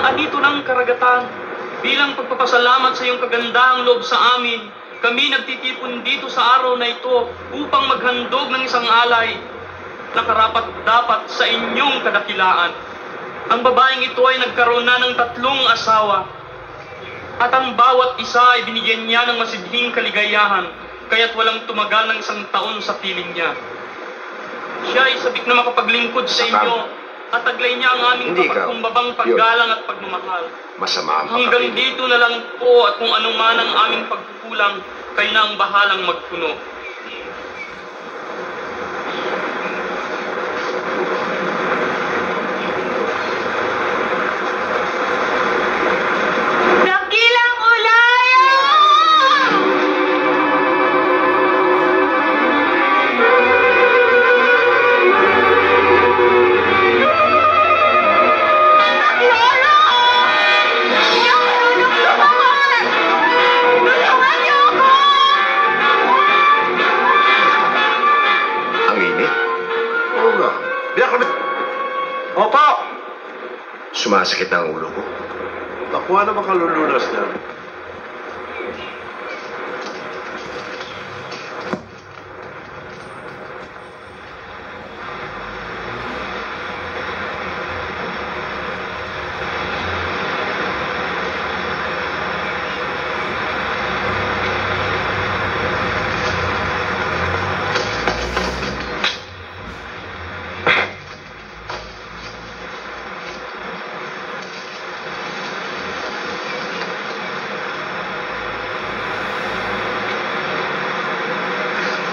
anito ng karagatan. Bilang pagpapasalamat sa iyong kagandahang loob sa amin, kami nagtitipon dito sa araw na ito upang maghandog ng isang alay na karapat-dapat sa inyong kadakilaan. Ang babaeng ito ay nagkaroon na ng 3 asawa, at ang bawat isa ay binigyan niya ng masidhing kaligayahan, kaya't walang tumagal ng 1 taon sa piling niya. Siya ay sabik na makapaglingkod sa inyo, at taglay niya ang aming kapagkumbabang paggalang at pagmamahal. Masama ang Hanggang dito na lang po, at kung ano man ang aming pagkukulang, kayo na ang bahalang magpuno. Dakilang ulayo! Opo! Sumasakit na ang ulo ko. Nakuha na makalulunas niya.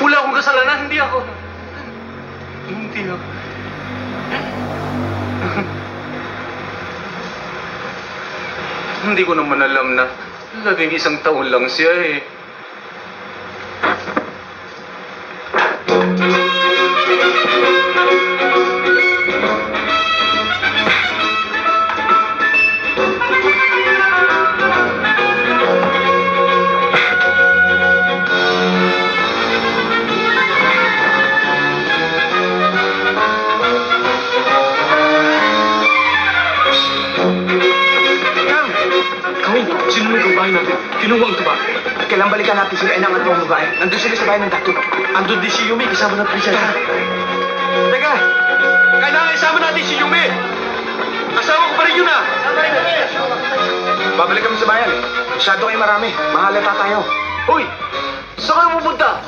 Wala akong kasalanan, hindi ako. Hindi ko naman alam na 11 taon lang siya eh. Kinuha ang tuba. Kailang balikan natin sila ng atong babae. Nandun sila sa bahay ng dato. Andun din si Yumi, kasama ng prinsesa. Teka! Kailangan isama natin si Yumi! Asawa ko pa rin yun ah! Babalik kami sa bayan eh. Masyado kayo marami. Mahalata tayo. Hoy! Saan kayo pupunta?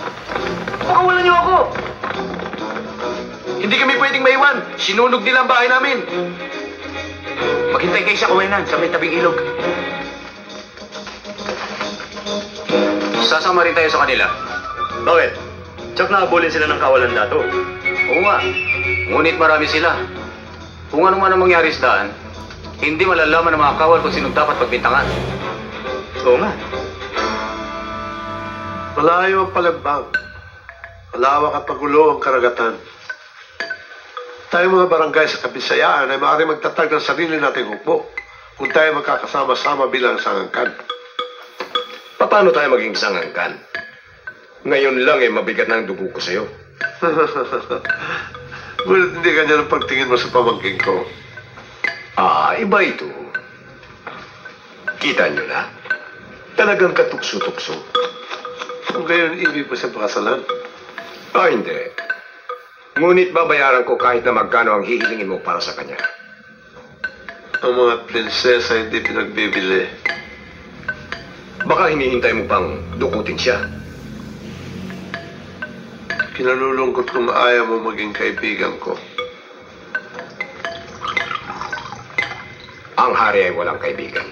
Pakawalan niyo ako! Hindi kami pwedeng maiwan. Sinunog nila ang bahay namin. Maghintay kayo sa kawanan sa may tabing ilog. Sasama rin tayo sa kanila. Bakit? Tsak na abulin sila ng kawalan dato. Oo nga. Ngunit marami sila. Kung ano man ang mangyari sa daan, hindi malalaman ng mga kawal kung sinong dapat pagbintangan. Oo nga. Malayo ang palembang. Malawak at magulo ang karagatan. Tayo mga barangay sa Kabisayaan ay maaari magtatag ng sarili nating hukbo kung tayo magkakasama-sama bilang sangangkan. Paano tayo maging sangangkan? Ngayon lang eh, mabigat na ang dugo ko sa'yo. Ngunit hindi ganyan ang pagtingin mo sa pamangking ko. Ah, iba ito. Kita nyo na? Talagang katukso-tukso. Kung gayon, ibig mo siya pakasalan. Ah, hindi. Ngunit babayaran ko kahit na magkano ang hihilingin mo para sa kanya. Ang mga prinsesa hindi pinagbibili. Baka hinihintay mo pang dukutin siya. Kinalulungkot kung ayaw mo maging kaibigan ko. Ang hari ay walang kaibigan.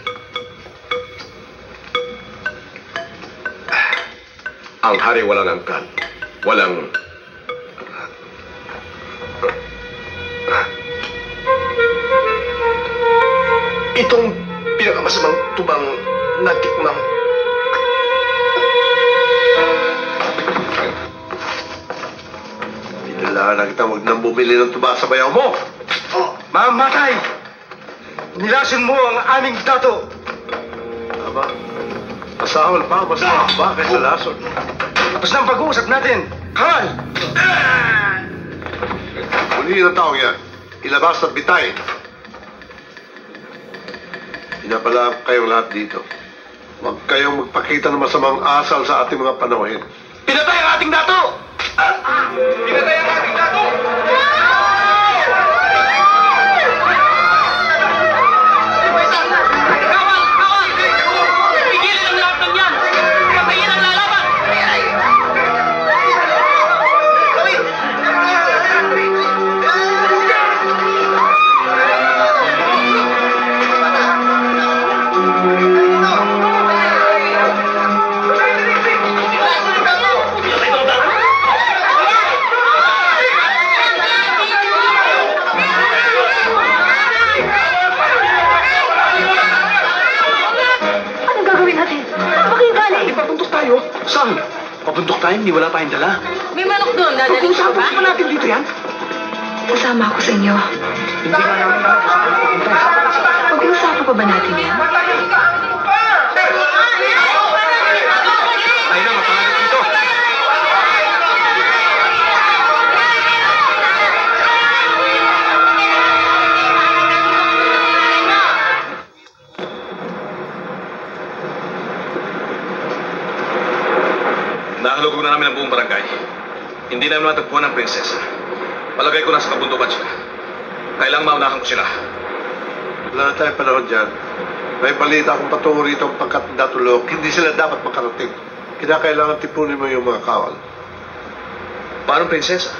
Ang hari walang angkan. Walang... Itong pinakamasamang tubang natikmang... Kailangan na kita huwag nang bumili ng tuba sa bayaw mo. Mamatay! Nilason mo ang aming dato! Tama. Masahol pa, mas ba kaysa lason. Tapos na ang pag-uusap natin! Kawal! Muli ng tao yan. Ilabas at bitay. Pinapala kayong lahat dito. Huwag kayong magpakita ng masamang asal sa ating mga panawahin. Pinatay ang ating dato! Pinatay ang ating dato! Kawal! Kawal! Pigilan ang lahat ng yan! Patayin ang lalaban! Anong gagawin natin? Bakit galing? Ipapuntok tayo? Saan? Papuntok tayo? Hindi wala tayong dala. May manok doon. Dadalhin ka ba? Pag-usapan pa natin dito yan. Kasama ako sa inyo. Hindi nga namin Pag-uusapan pa ba natin yan? tayo na, mapangalit dito. Nakalugog na namin ang buong barangay. Hindi namin matagpuan ang prinsesa. Palagay ko nasa kabundukan sila. Kailangang maunahan ko sila. Wala na tayong panahon dyan. May balita akong patungo rito ang pangkat ng Datulog. Hindi sila dapat makarating. Kinakailangan tipunin mo yung mga kawal. Paano prinsesa?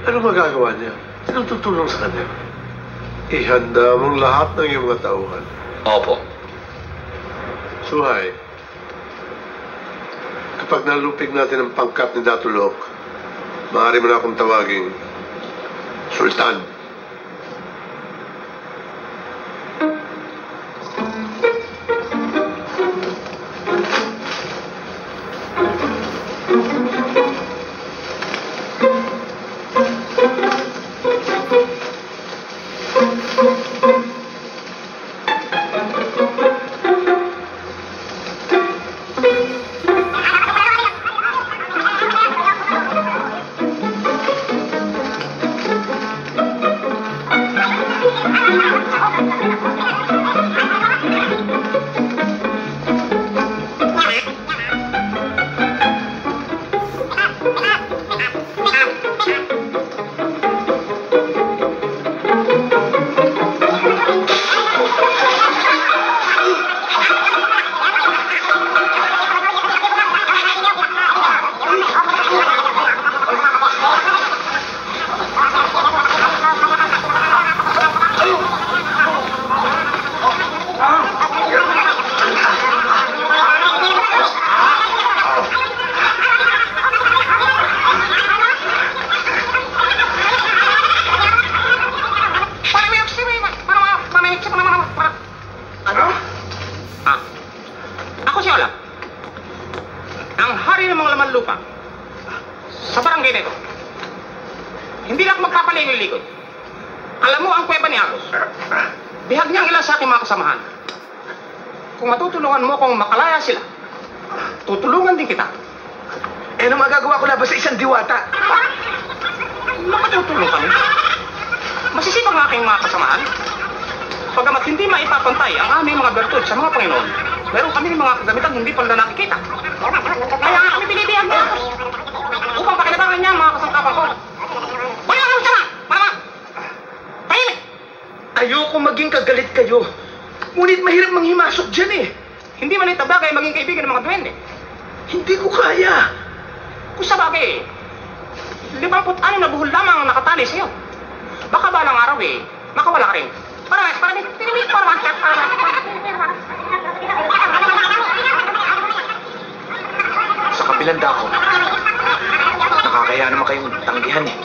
Ano magagawa niya? Sinong tutulong sa kanya? Ihanda mong lahat ng iyong mga tauhan. Opo. Suhay, kapag nalupig natin ang pangkat ni Datulog, maaari mo na akong tawaging Sultan. Ako si Olap. Ang hari ng mga laman lupa. Sa barangay na ito. Hindi na ako magpapaligoy-ligoy. Alam mo ang kuweba ni Agos. Bihag niyang ilan sa aking mga kasamahan. Kung matutulungan mo kung makalaya sila, tutulungan din kita. Eh, ano magagawa ko laban sa isang diwata? Makatutulong kami. Masisipag ang aking mga kasamahan. Pagamat hindi maipapantay ang aming mga bertud sa mga Panginoon, meron kami mga kagamitan hindi pa nila nakikita. Kaya nga kami pinidihan mo upang pakinabangan niya ang mga kasangkapan ko. Wala kang sama! Mama! Tahimik! Ayoko maging kagalit kayo. Ngunit mahirap manghimasok dyan eh. Hindi man ito bagay maging kaibigan ng mga duwende. Hindi ko kaya. Kung sa bagay, 56 na buhol lamang ang nakatali sa'yo. Baka balang araw makawala ka rin. Sa kabilang dako, nakakaya naman kayong tanggihan eh.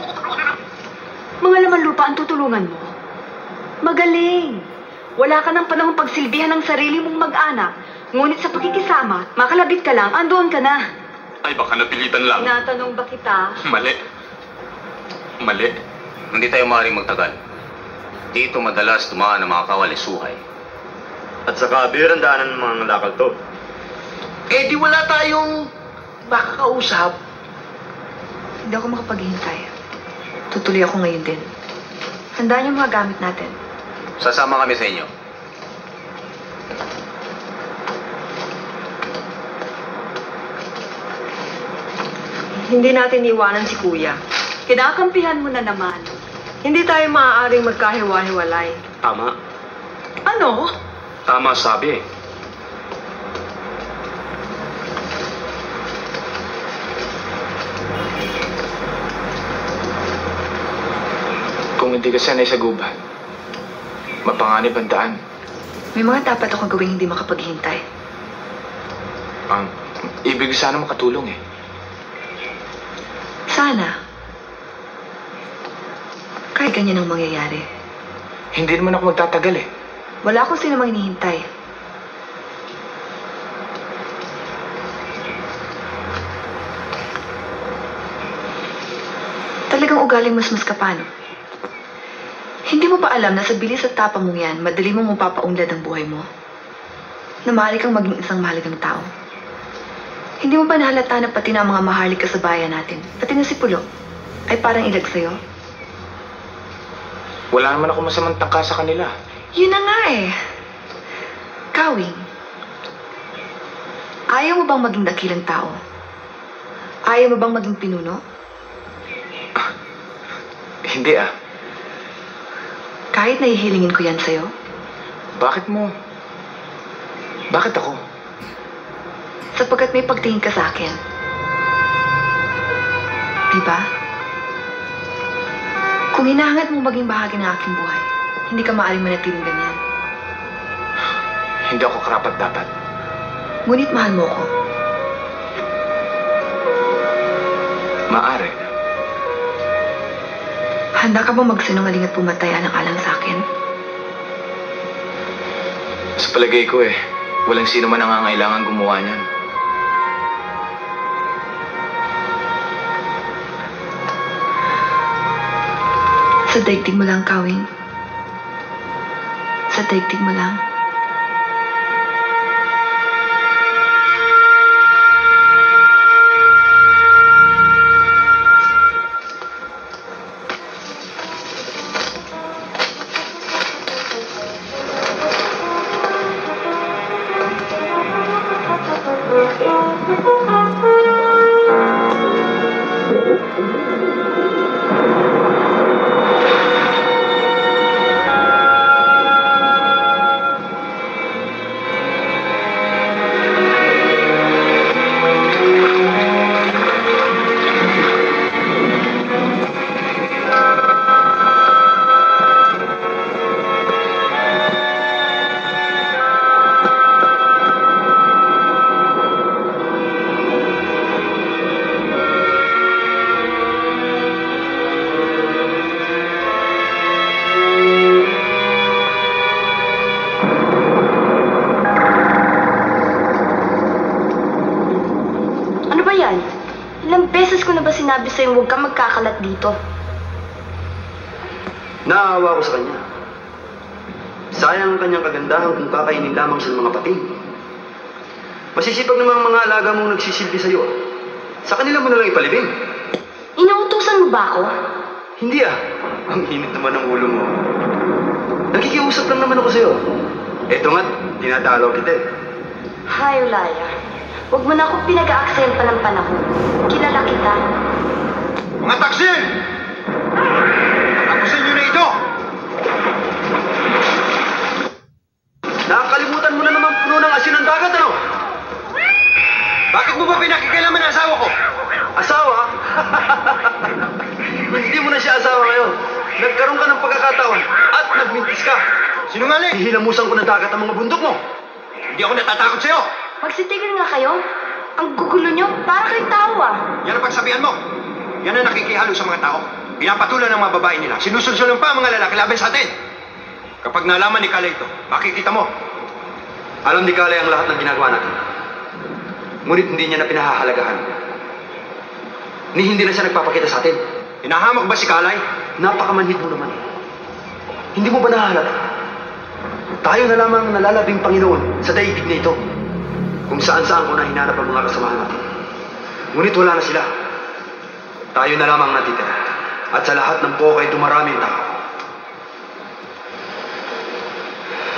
Mga laman lupa ang tutulungan mo. Magaling. Wala ka ng panahong pagsilbihan ng sarili mong mag-anak. Ngunit sa pakikisama, makalabit ka lang, andoon ka na. Ay, baka napilitan lang. Tinatanong ba kita? Mali. Mali. Hindi tayo maaaring magtagal. Dito madalas dumaan ang mga kawal ni Suhay. At saka, bihirang daanan ng mga lakal to. Eh, di wala tayong makakausap. Hindi ako makapaghihintay. Tutuloy ako ngayon din. Handaan yung mga gamit natin. Sasama kami sa inyo. hindi natin iwanan si Kuya. Kinakampihan mo na naman. Hindi tayo maaaring magkahiwa-hiwalay. Tama. Ano? Tama sabi. Kung hindi ka sanay sa gubat, mapanganib ang daan. May mga dapat akong gawing hindi makapaghintay. Ang ibig sana makatulong eh. Sana. Kahit ganyan ang mangyayari. Hindi naman ako magtatagal eh. Wala akong sinamang hinihintay. Talagang ugaling mas ka pa, no? Hindi mo pa alam na sa bilis at tapang mong yan, madali mong mapapaunlad ang buhay mo? Na maaari kang maging isang mahalagang tao. Hindi mo ba nahalata na pati na ang mga mahalik ka sa bayan natin, pati na si Pulo, ay parang ilag sa'yo? Wala naman ako masamang tangka sa kanila. Yun na nga eh. Kawing, ayaw mo bang maging dakilang tao? Ayaw mo bang maging pinuno? Hindi ah. Kahit nahihilingin ko yan sa'yo? Bakit mo? Bakit ako? Sapagkat may pagtingin ka sa akin. Diba? Kung hinahangad mo maging bahagi ng aking buhay, hindi ka maaaring manatiling ganyan. Hindi ako karapat-dapat. Ngunit mahal mo ko. Maaari. Handa ka ba magsinungaling at pumatay alang-alang sa akin? Sa palagay ko eh, walang sino man nangangailangan gumawa niyan. Sa daigdig mo lang, Kawing. Sa daigdig mo lang. Sinabi sa'yo huwag kang magkakalat dito. Naawa ko sa kanya. Sayang ang kanyang kagandahan kung kakainin lamang siya ng mga pating. Masisipag namang mga alaga mong nagsisilbi sa'yo. Sa kanila mo na lang ipalibing. Inuutusan mo ba ako? Hindi ah. Ang init naman ng ulo mo. Nakikiusap lang naman ako sa'yo. Eto nga't, dinadalaw kita eh. Hay, Ulaya. Huwag mo na akong pinag-aaksayang pa ng panahon. Kilala kita. Mga taksin! Tapusin nyo na ito! Nakakalimutan mo na naman puno ng asin ng dagat, ano? Bakit mo ba pinakikailaman ang asawa ko? Asawa? Hindi mo na siya asawa ngayon. Nagkaroon ka ng pagkakataon at nagmintis ka. Sinungaling! Hihilamusan ko ng dagat ang mga bundok mo. Hindi ako natatakot sa'yo. Magsitigil nga kayo. Ang gugulo nyo, para kayong tao ah. Yan ang pagsabihan mo. Yan ang nakikihalo sa mga tao. Pinapatulan ng mga babae nila. Sinusulsulan pa ang mga lalaki laban sa atin. Kapag nalaman ni Kalay ito, makikita mo. Alam ni Kalay ang lahat ng ginagawa natin. Ngunit hindi niya na pinahahalagahan. Hindi na siya nagpapakita sa atin. Hinahamak ba si Kalay? Napakamanhid mo naman. Hindi mo ba nahahalata? Tayo na lamang nalalabing Panginoon sa daigdig na ito. Kung saan-saan ko na hinanap ang mga kasamahan natin. Ngunit wala na sila. Tayo na lamang natitira. At sa lahat ng po ay dumaraming tao.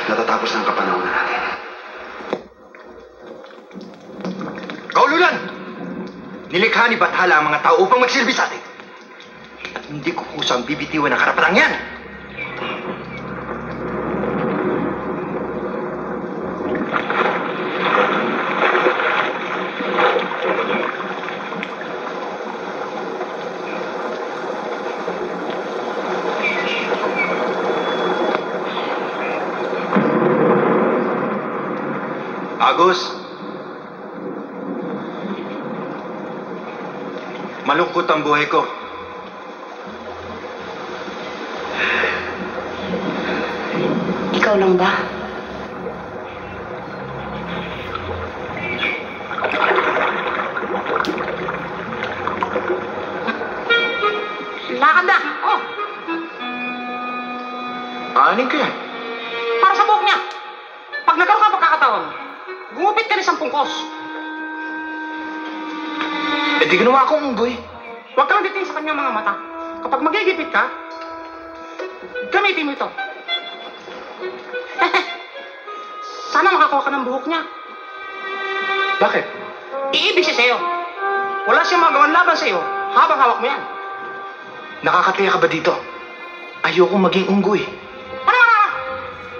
Natatapos na ang kapanahonan natin. Kaululan! Nilikha ni Bathala ang mga tao upang magsilbi sa atin. At hindi ko kusang bibitiwan ang karapatang yan. Agus, malungkot ang buhay ko. Ikaw lang ba? Lakad na! Oh! Aanin ka yan. Para sa buhok niya! Pag nagkaroon ka pagkakataon, gumupit ka ni 10 kos. Eh di ginawa akong unggoy. Huwag kang bitin sa kanyang mga mata. Kapag magigipit ka, gamitin mo ito. Sana makakuha ka ng buhok niya. Bakit? Iibig siya sa'yo. Wala siyang magawan laban sa'yo habang hawak mo yan. Nakakataya ka ba dito? Ayokong maging unggoy. Ano?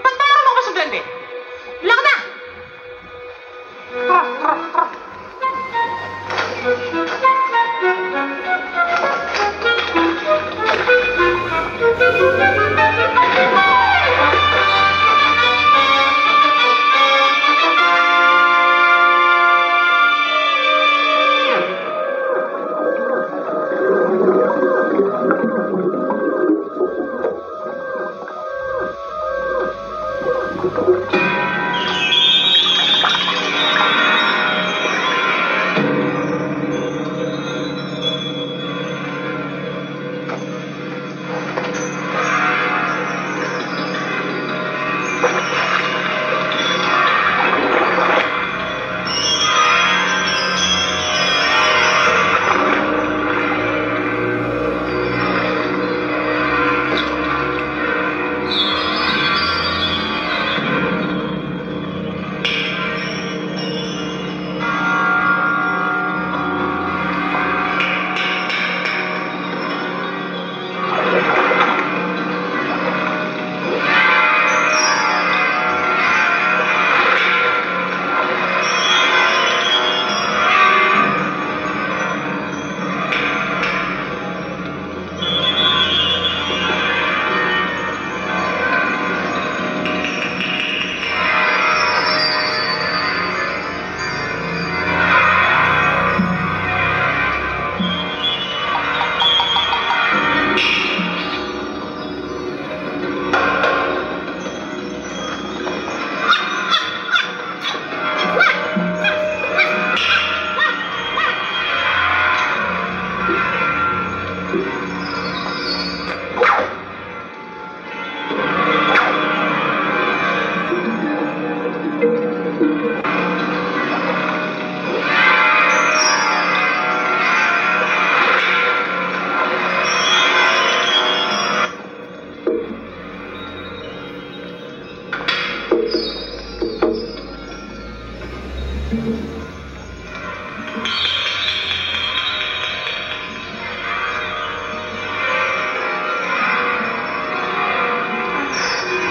Ba't pa marunong ka sa blende? Lakad na!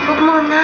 Huwag muna.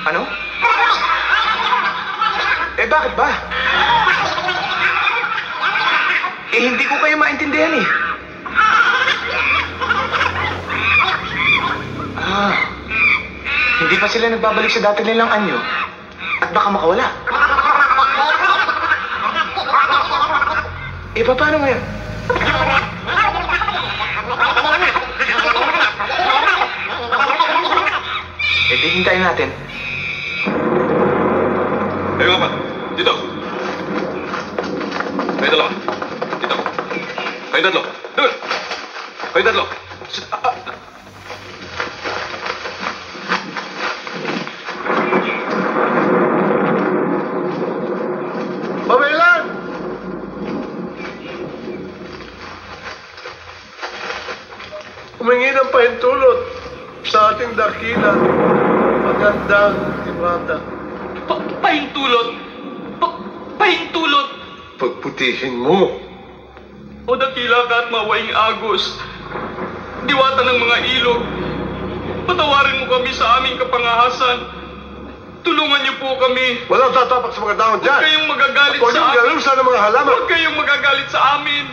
Ano? Bakit ba? Hindi ko kayo maintindihan eh. Hindi pa sila nagbabalik sa dati nilang anyo at baka makawala. Paano ngayon? Di hintayin natin. Kayo apat, dito. Kayo dalawa, dito. Kayo tatlo, doon. Kayo tatlo. Pamailan! Humingi ng pahintulot sa ating dakila. Magandang timada. Pahintulot! Pahintulot! Pagputihin mo. O dakila ka at mawaing agos, diwata ng mga ilog, patawarin mo kami sa aming kapangahasan. Tulungan niyo po kami. Walang tatapak sa mga daon dyan. Huwag kayong magagalit Huwag sa kayong amin. galusan ng mga halaman. Huwag kayong magagalit sa amin.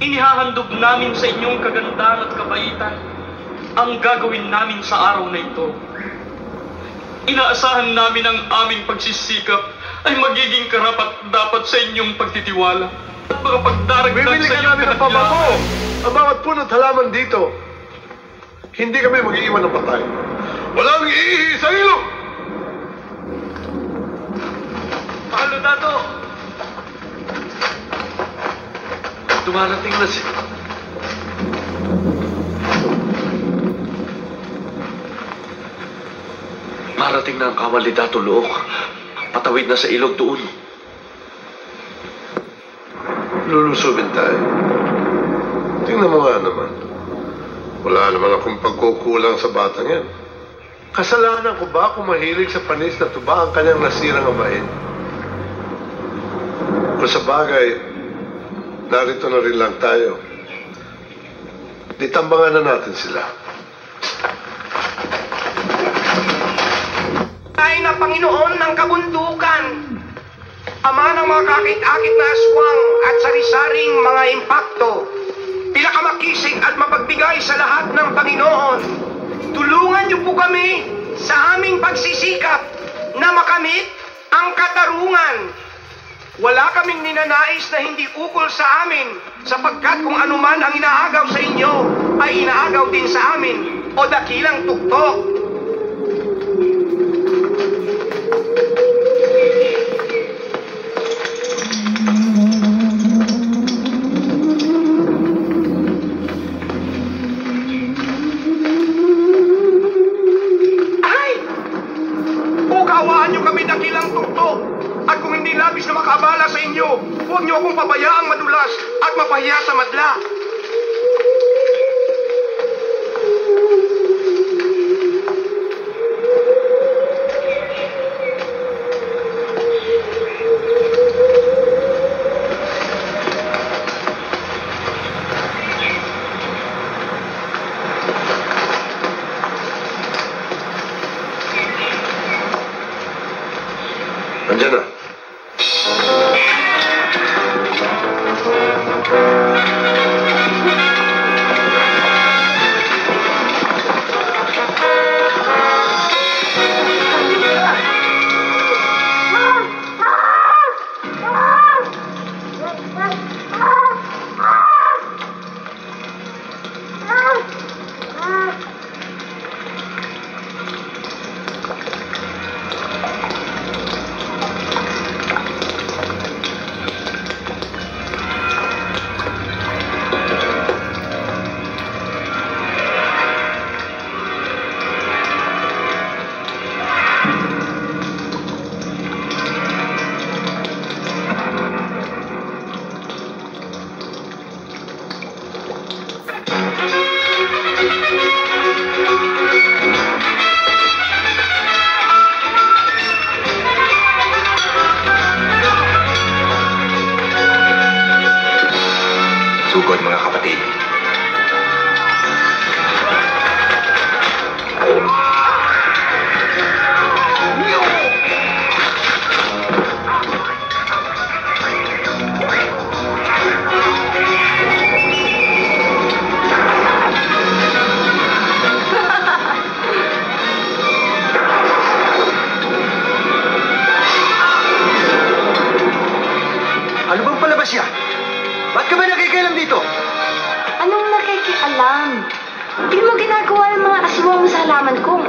Inihahandog namin sa inyong kagandahan at kabaitan ang gagawin namin sa araw na ito. Inaasahan namin ang aming pagsisikap ay magiging karapat dapat sa inyong pagtitiwala at makapagdaragdag Bibili sa ka inyong namin ng kadakilaan. pababo. Ang bawat punot halaman dito. Hindi kami mag-iiwan ng patay. Walang iihi sa ilog! Mahalo dato! Dumarating na si... Marating na ang kawal ni Dato Luok. Patawid na sa ilog doon. Lulusubin tayo. Tingnan mo nga naman. Wala naman akong pagkukulang sa batang yan. Kasalanan ko ba kung mahilig sa panis na tuba ang kanyang nasirang amahin? Kung sa bagay, narito na rin lang tayo. Ditambangan na natin sila. Tayo na Panginoon ng kabundukan, Ama ng mga kakit-akit na aswang at sari-saring mga impakto, pinakamakisig at mapagbigay sa lahat ng Panginoon. Tulungan niyo po kami sa aming pagsisikap na makamit ang katarungan. Wala kaming ninanais na hindi ukol sa amin, sapagkat kung anuman ang inaagaw sa inyo ay inaagaw din sa amin o dakilang tuktok. At kung hindi labis na makabala sa inyo, huwag niyo akong pabayaang madulas at mapahiya sa madla. pakialam. Hindi mo ginagawa yung mga aswang mo sa halaman ko.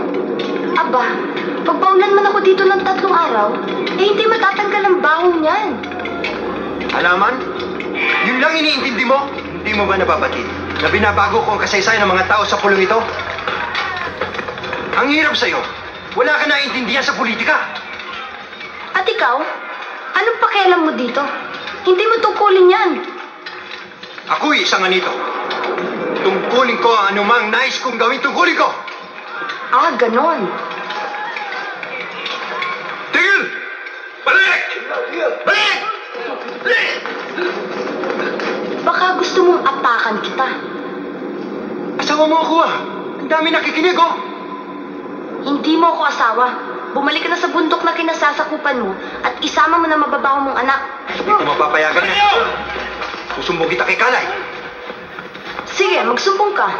Aba, pagpaulan man ako dito ng 3 araw, eh hindi matatanggal ang baho niyan. Halaman? Yun lang iniintindi mo? Hindi mo ba nababatid na binabago ko ang kasaysayan ng mga tao sa pulong ito? Ang hirap sa'yo. Wala ka naiintindihan sa politika. At ikaw? Anong pakialam mo dito? Hindi mo tungkulin yan. Ako'y isang anito. Tungkulin ko ang anumang nais kong gawin tungkulin ko. Ah, ganon. Tigil! Balik! Balik! Baka gusto mong apakan kita. Asawa mo ako ah. Ang dami nakikinig oh. Hindi mo ako asawa. Bumalik ka na sa bundok na kinasasakupan mo at isama mo na mababaho mong anak. Hindi ko mapapayagan na. Susumbong kita kay Kalay. Sige, magsumbong ka.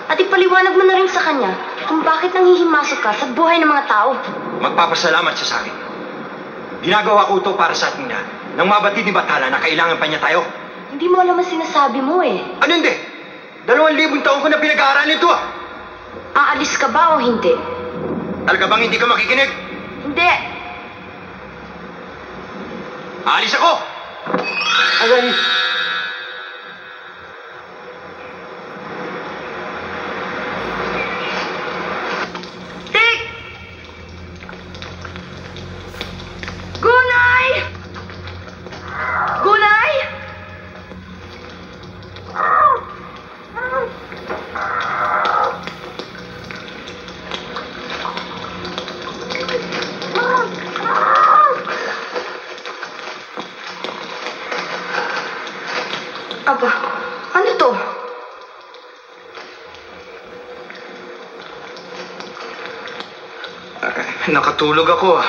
At ipaliwanag mo na rin sa kanya kung bakit nanghihimasok ka sa buhay ng mga tao. Magpapasalamat siya sa akin. Ginagawa ko ito para sa atin na nang mabatid ni Bathala na kailangan pa niya tayo. Hindi mo alam ang sinasabi mo eh. Ano hindi? 2,000 taon ko na pinag-aaralan ito ah. Aalis ka ba o hindi? Talaga bang hindi ka makikinig? Hindi. Aalis ako! Ayan. Tik! Gunay! Gunay! Aba, ano to? Nakatulog ako ah.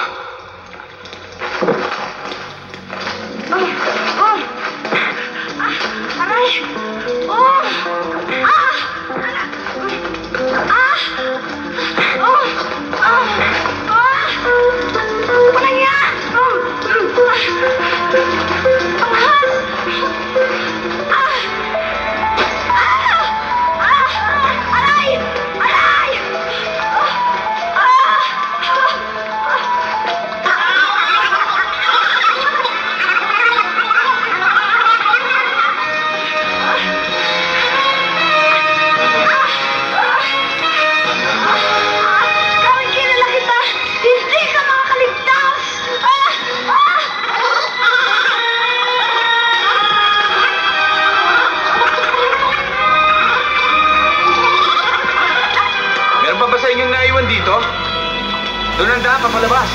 Aray! Oh! Ah! Ah! Oh! Ah! Ah! Walang yan! Ang has! Ah! Ah! Ah! Aray! Aray! Ah! Kahit kilala kita, hindi ka makakaligtas! Ah! Ah! Meron pa ba sa inyong naiwan dito? Doon ang daan, papalabas.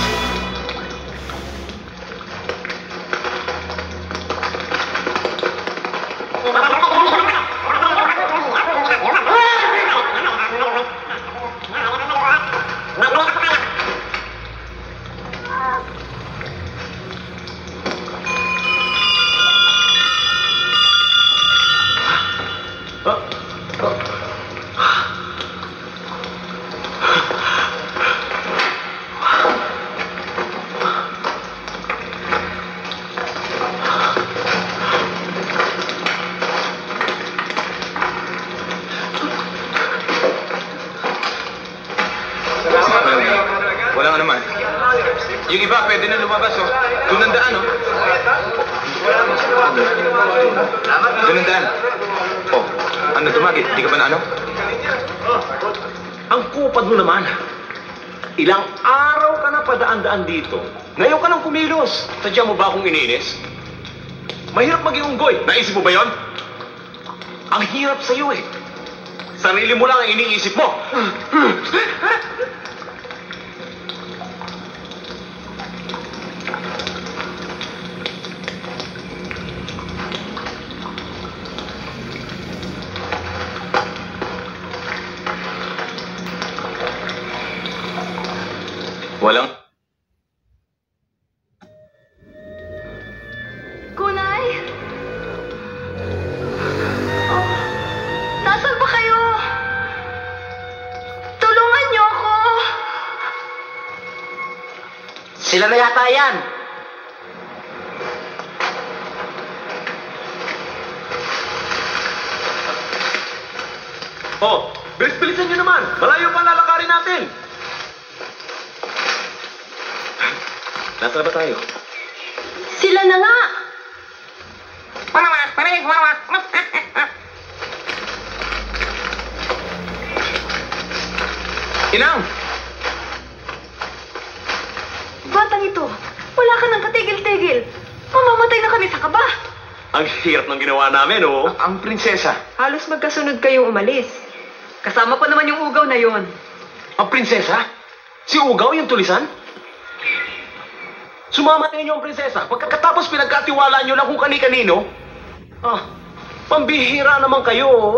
Walang ano man. Yung iba, pwede na lumabas, oh. Doon ang daan, oh. Doon ang daan. Oh, ano, Tumagi? Hindi ka ba na ano? Ang kupad mo naman. Ilang araw ka na padaan-daan dito. Ngayon ka nang kumilos. Sadya mo ba akong iniinis? Mahirap maging unggoy. Naisip mo ba yon? Ang hirap sa'yo eh. Sarili mo lang ang iniisip mo. Walang... Kunay? Oh, nasaan ba kayo? Tulungan niyo ako! Sila na yata yan. Oh, bilis-bilisan nyo naman. Malayo pa lalakarin natin. Nasaan ba tayo? Sila na nga! Inang! Batang ito, wala ka nang katigil-tigil. Mamamatay na kami sa kaba. Ang hirap ng ginawa namin, oh. Ang prinsesa. Halos magkasunod kayong umalis. Kasama pa naman yung ugaw na yon. Ang prinsesa? Si Ugaw yung tulisan? Sumama ninyo ang prinsesa. Pagkatapos pinagkatiwalaan nyo lang kung kani-kanino. Ah, pambihira naman kayo, oh.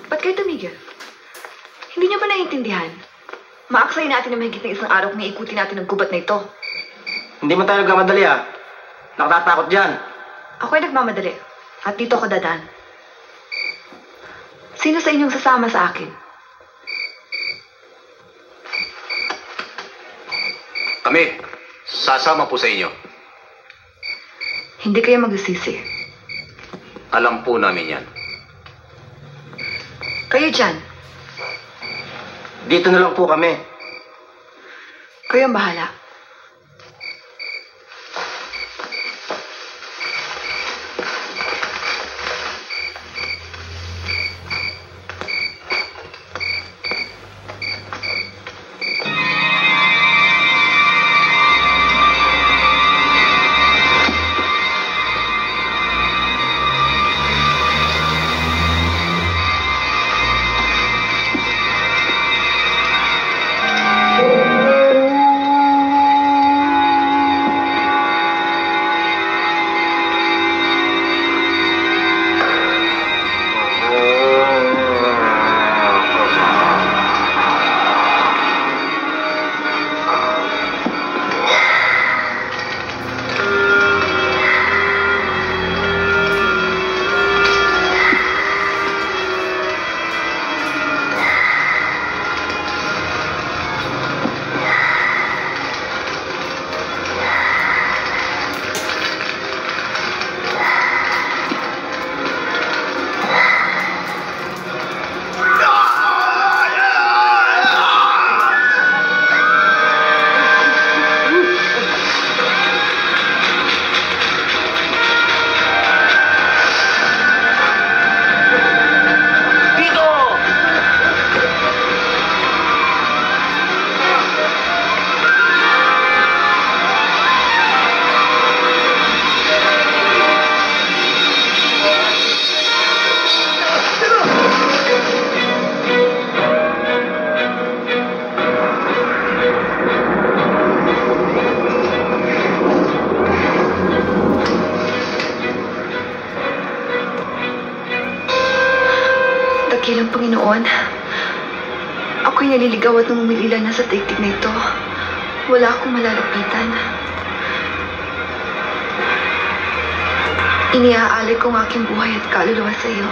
Ba't kayo tumigil? Hindi niyo ba naiintindihan? Maaksay natin na mahigit ng isang araw kung iikutin natin ang gubat na ito. Hindi man tayo nagmamadali ah. Nakatatakot dyan. Ako'y nagmamadali. At dito ako dadaan. Sino sa inyong sasama sa akin? Kami, sasama po sa inyo. Hindi kayo magsisisi. Alam po namin yan. Kayo dyan. Dito na lang po kami. Kayo ang bahala. Dakilang Panginoon, ako'y naliligaw at namumilila na sa daigdig na ito. Wala akong malalapitan. Iniaalay ko ang aking buhay at kaluluwa sa iyo.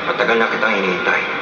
Matagal na kitang hinihintay.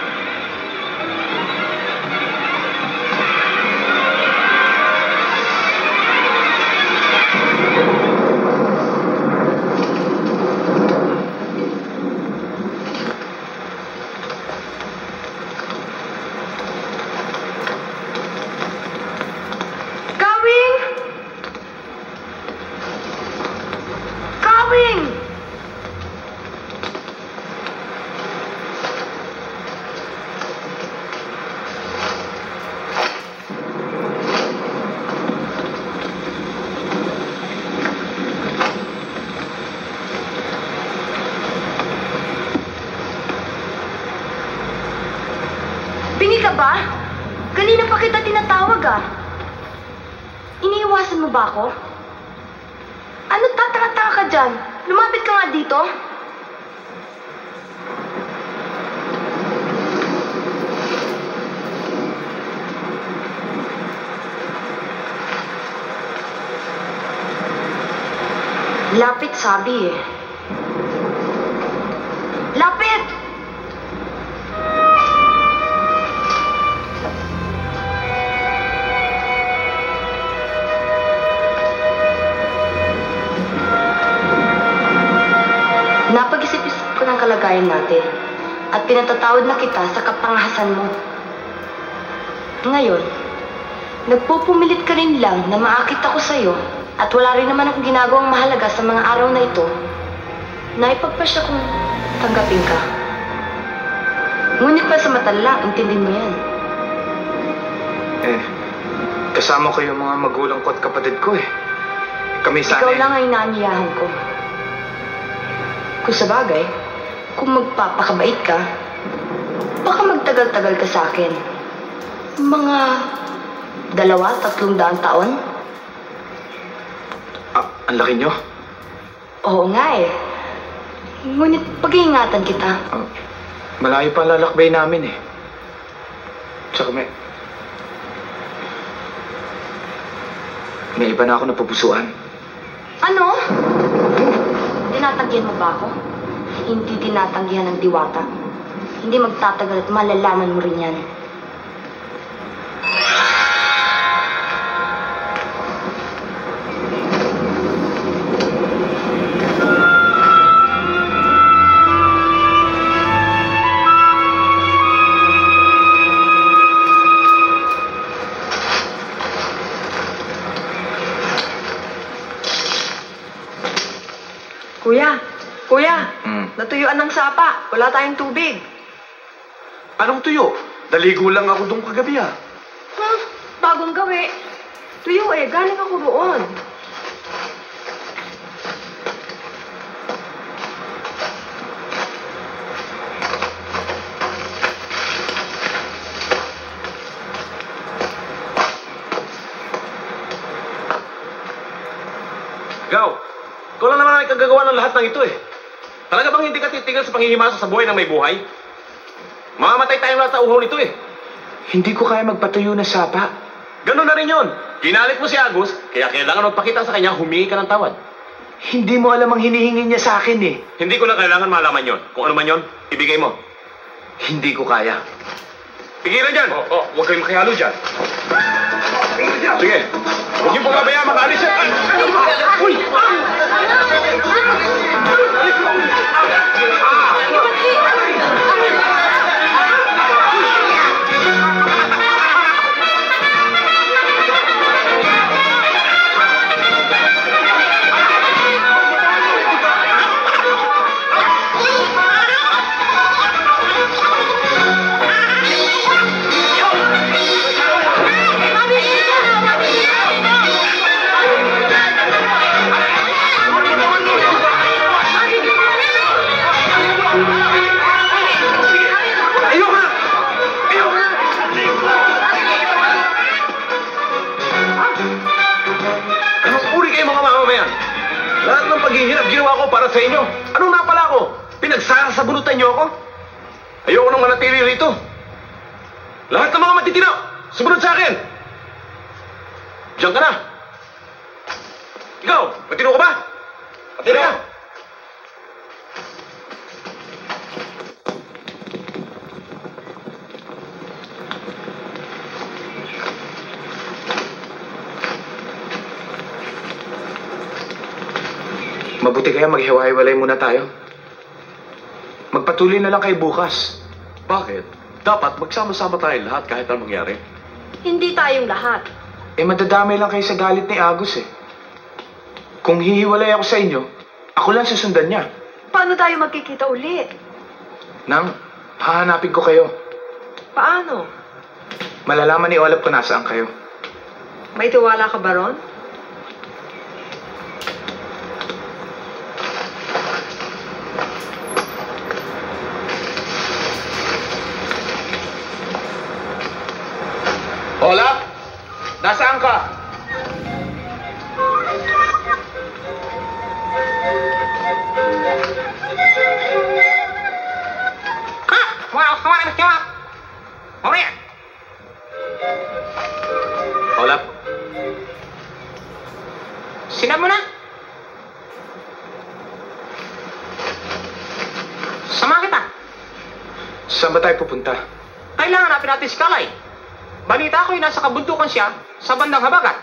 Bingi ka ba? Kanina pa kita tinatawag ah. Iniiwasan mo ba ako? Ano tatanga-tanga ka dyan? Lumapit ka nga dito. Lapit sabi eh. Lapit! kalagayan natin at pinatatawad na kita sa kapangahasan mo. Ngayon, nagpupumilit ka rin lang na maakit ako sa'yo at wala rin naman akong ginagawang mahalaga sa mga araw na ito na ipagpasya kong tanggapin ka. Ngunit pa sa mata lang, intindin mo yan. Kasama ko yung mga magulang ko at kapatid ko eh. Kami sana Ikaw lang ay inaanyayahan ko. Kung sa bagay, kung magpapakabait ka, baka magtagal-tagal ka sa akin. Mga 200-300 taon? Ang laki nyo. Oo nga eh. Ngunit pag-iingatan kita. Malayo pa ang lalakbay namin eh. Tsaka may iba na ako napupusuan. Ano? Tinatanggihan mo ba ako? Hindi tinatanggihan ng diwata. Hindi magtatagal at malalaman mo rin yan. Kuya, natuyuan ng sapa. Wala tayong tubig. Anong tuyo? Naligo lang ako doon kagabi ah. Bagong gawi. Tuyo eh, galing ako roon. Gaw, ikaw lang naman ang kagagawa ng lahat ng ito eh. Talaga bang hindi ka titigil sa panghihimasa sa buhay ng may buhay? Mamamatay tayong lahat sa uhaw nito eh. Hindi ko kaya magpatuyo ng sapa. Ganun na rin yun. Ginalit mo si Agus, kaya kailangan magpakita sa kanya, humingi ka ng tawad. Hindi mo alam ang hinihingi niya sa akin eh. Hindi ko na kailangan malaman yon. Kung ano man yon, ibigay mo. Hindi ko kaya. Pigilan dyan! Huwag kayong makihalo dyan. Sige, huwag niyo pababayaan, makaalis siya. Uy! Lahat ng paghihirap ginawa ko para sa inyo. Anong napala ko? Pinagsasabunutan niyo ako? Ayoko nang manatili rito. Lahat ng mga matitino, sumunod sa akin. Diyan ka na. Ikaw, matino ka ba? Matino ka. Mabuti kaya maghiwa-hiwalay muna tayo. Magpatuloy na lang kayo bukas. Bakit? Dapat magsama-sama tayo lahat kahit anong mangyari. Hindi tayong lahat. Madadamay lang kayo sa galit ni Agus eh. Kung hihiwalay ako sa inyo, ako lang susundan niya. Paano tayo magkikita ulit? Nang, hahanapin ko kayo. Paano? Malalaman ni Olaf kung nasaan kayo. May tiwala ka ba ron? Olaf, nasaan ka? Olaf? Sinabi mo na? Sama kita. Saan ba tayo pupunta? Kailangan napin natin si Kalay. Balita ko yung nasa kabuntukan siya sa bandang habagat.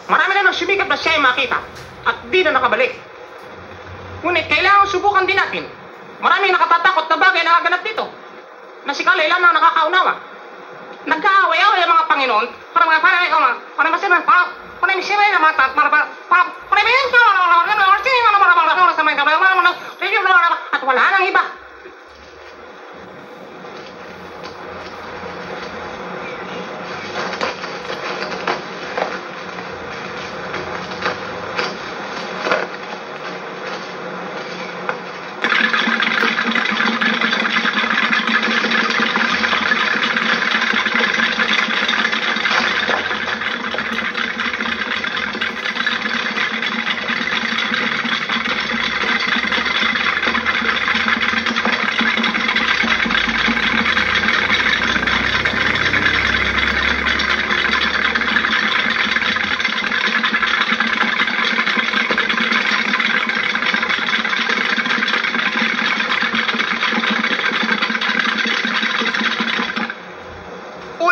Marami na nang sumikap na siya ay makita at di na nakabalik. Ngunit kailangan subukan din natin Maraming nakatatakot na bagay na naganap dito. Na si Kalay lamang nakakaunawa. Nagkaaway-away ang mga Panginoon para at wala nang iba.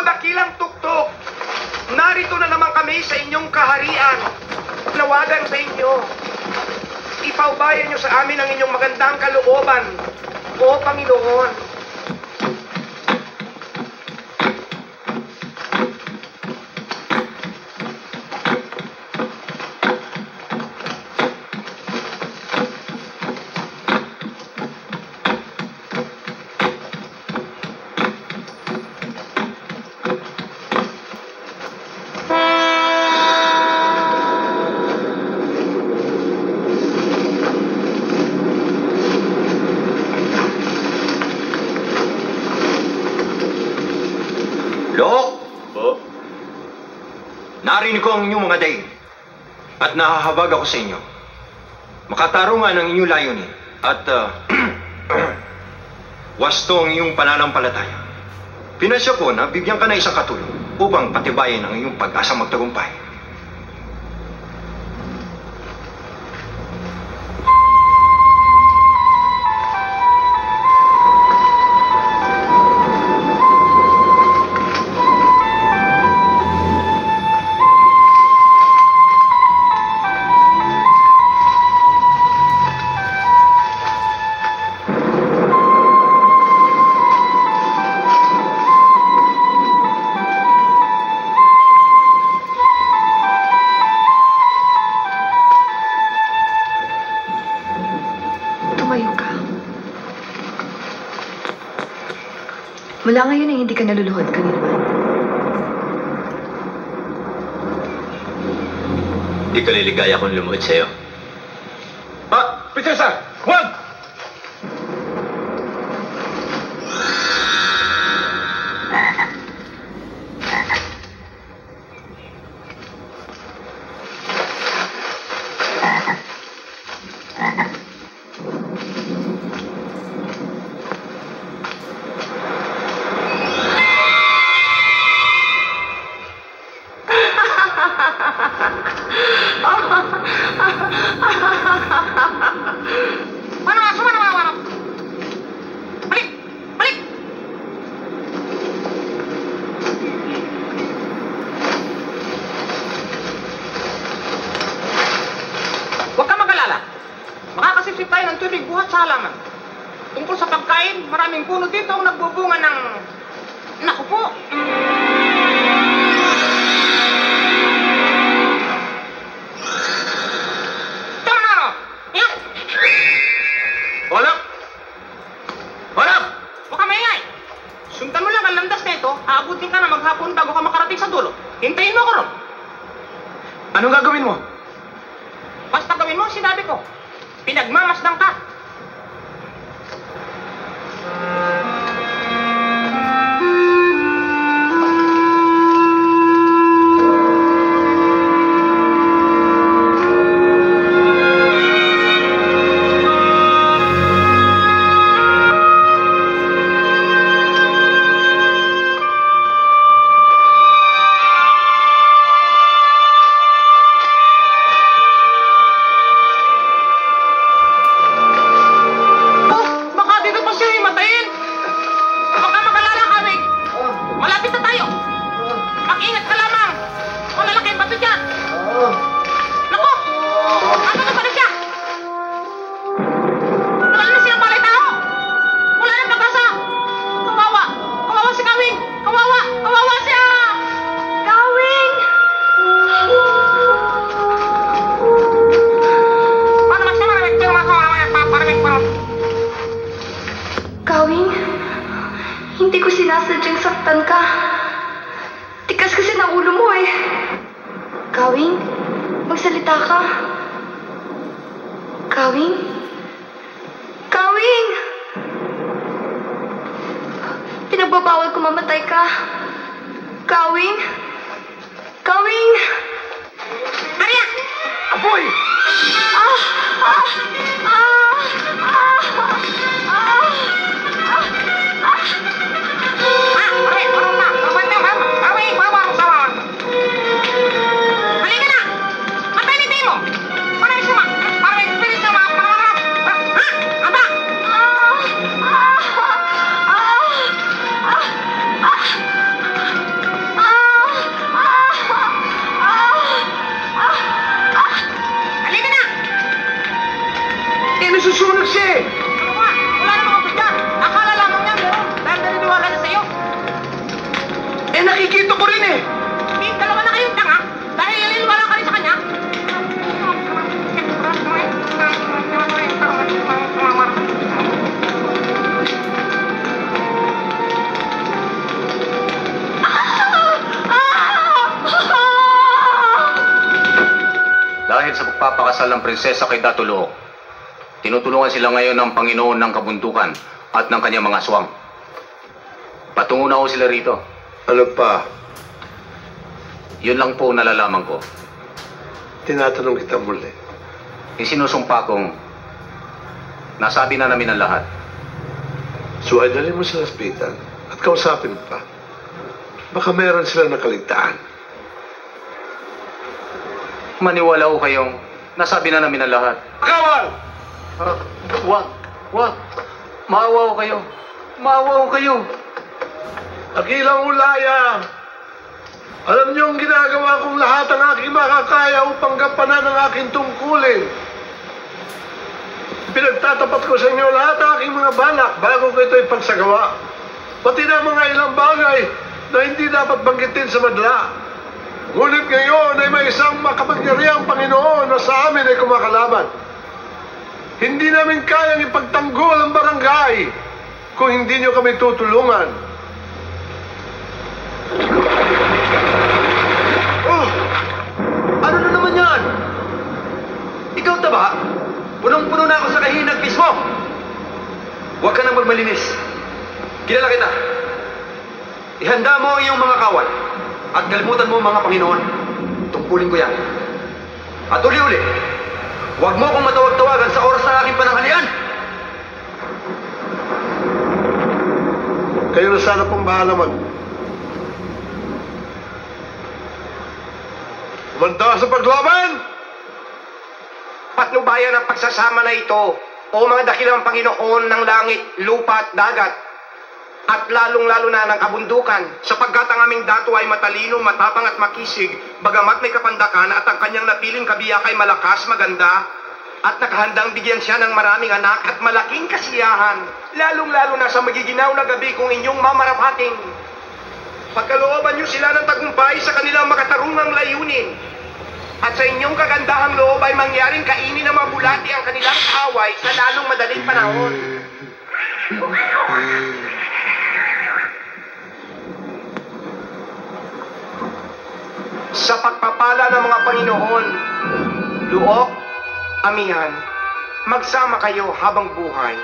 Dakilang tuktok, narito na naman kami sa inyong kaharian. Nawagan sa inyo. Ipaubayan nyo sa amin ang inyong magandang kalooban, O Panginoon. Narinig ko ang inyong mga daig at nahahabag ako sa inyo. Makatarungan ang inyong layunin at wasto ang iyong pananampalataya. Pinasya ko na bigyan ka na isang katulong upang patibayin ang iyong pag-asa magtagumpay. Mula ngayon ay hindi ka naluluhod kanina. Hindi ka liligaya kung lumuhod sa'yo. Prinsesa! Huwag! Huwag ka mag-alala. Makakasipsip tayo ng tubig buhat sa halaman. Tungkol sa pagkain, maraming puno dito ang nagbubunga ng... Naku po! Tama na, ano? Yan! Wala! Wala! Huwag ka maingay! Sundan mo lang ang landas na ito, aabutin ka na maghapon bago ka makarating sa dulo. Hintayin mo ako ron. Anong gagawin mo? Basta gawin mo, sinabi ko. Pinagmamasdang ka. Kawing, hindi ko sinasadyang saktan ka. Tikas kasi ng ulo mo eh. Kawing, magsalita ka. Kawing? Kawing! Pinagbabawal ko mamatay ka. Kawing? Kawing! Maria! Apoy! Nasusunog siya eh! Wala namang kapit ka! Akala lamang niya meron dahil naniniwala na sa'yo. Eh, nakikita ko rin eh! Hindi, dalawa na kayong tanga dahil naniniwala ka rin sa kanya. Dahil sa pagpapakasal ng prinsesa kay Dato Luok, tinutulungan sila ngayon ng Panginoon ng kabundukan at ng kanyang mga aswang. Patungo na ho sila rito. Ano pa? Yun lang po nalalaman ko. Tinatanong kita muli. Isinusumpa kong nasabi na namin ang lahat. So ay dalhin mo sa hospital at kausapin pa. Baka meron sila nakaligtaan. Maniwala ho kayong nasabi na namin ang lahat. Kawal! Wag. Maawa ho kayo. Maawa ho kayo. Akilang ulaya. Alam niyo ang ginagawa kong lahat ang aking makakaya upang gampanan ang aking tungkulin. Pinagtatapat ko sa inyo lahat ang aking mga balak bago ko ito ipagsagawa. Pati na mga ilang bagay na hindi dapat banggitin sa madla. Ngunit ngayon ay may isang makapangyarihang Panginoon na sa amin ay kumakalaban. Hindi namin kayang ipagtanggol ang barangay kung hindi niyo kami tutulungan. Oh! Ano na naman yan? Ikaw taba? Punong-puno na ako sa kahinag mismo. Huwag ka nang magmalinis. Kilala kita. Ihanda mo ang iyong mga kawal at kalimutan mo ang mga Panginoon. Tungkulin ko yan. At uli-uli, huwag mo akong matawag-tawagan sa oras ng aking pananghalian. Kayo na sana pong bahala Umanda sa paglaban! Patnubayan ang pagsasama na ito, o mga dakilang Panginoon ng langit, lupa at dagat, at lalong-lalo na ng kabundukan, sapagkat ang aming dato ay matalino, matapang at makisig, bagamat may kapandakan at ang kanyang napiling kabiyak ay malakas, maganda, at nakahandang bigyan siya ng maraming anak at malaking kasiyahan, lalong-lalo na sa magiginaw na gabi kung inyong mamarapating. Pagkalooban niyo sila ng tagumpay sa kanilang makatarungang layunin, at sa inyong kagandahang loob ay mangyaring kainin ng mabulati ang kanilang away sa lalong madaling panahon. Sa pagpapala ng mga Panginoon, Luok, Amihan, magsama kayo habang buhay.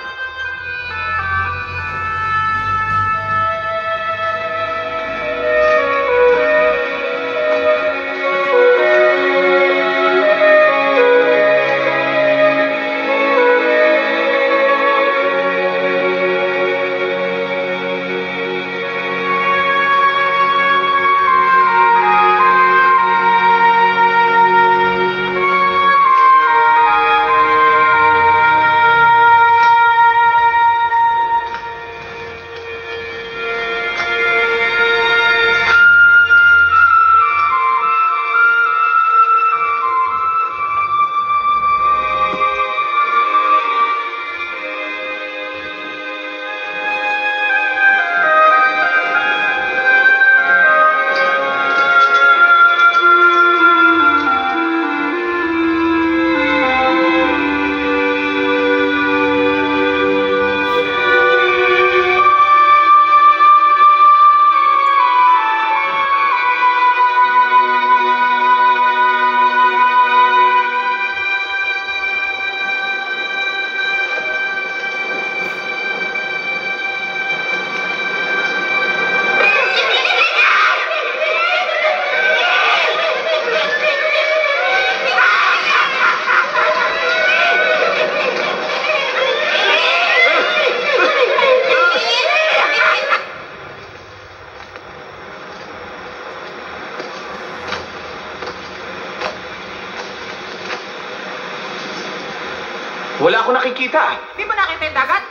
makikita. Di ba nakita yung dagat?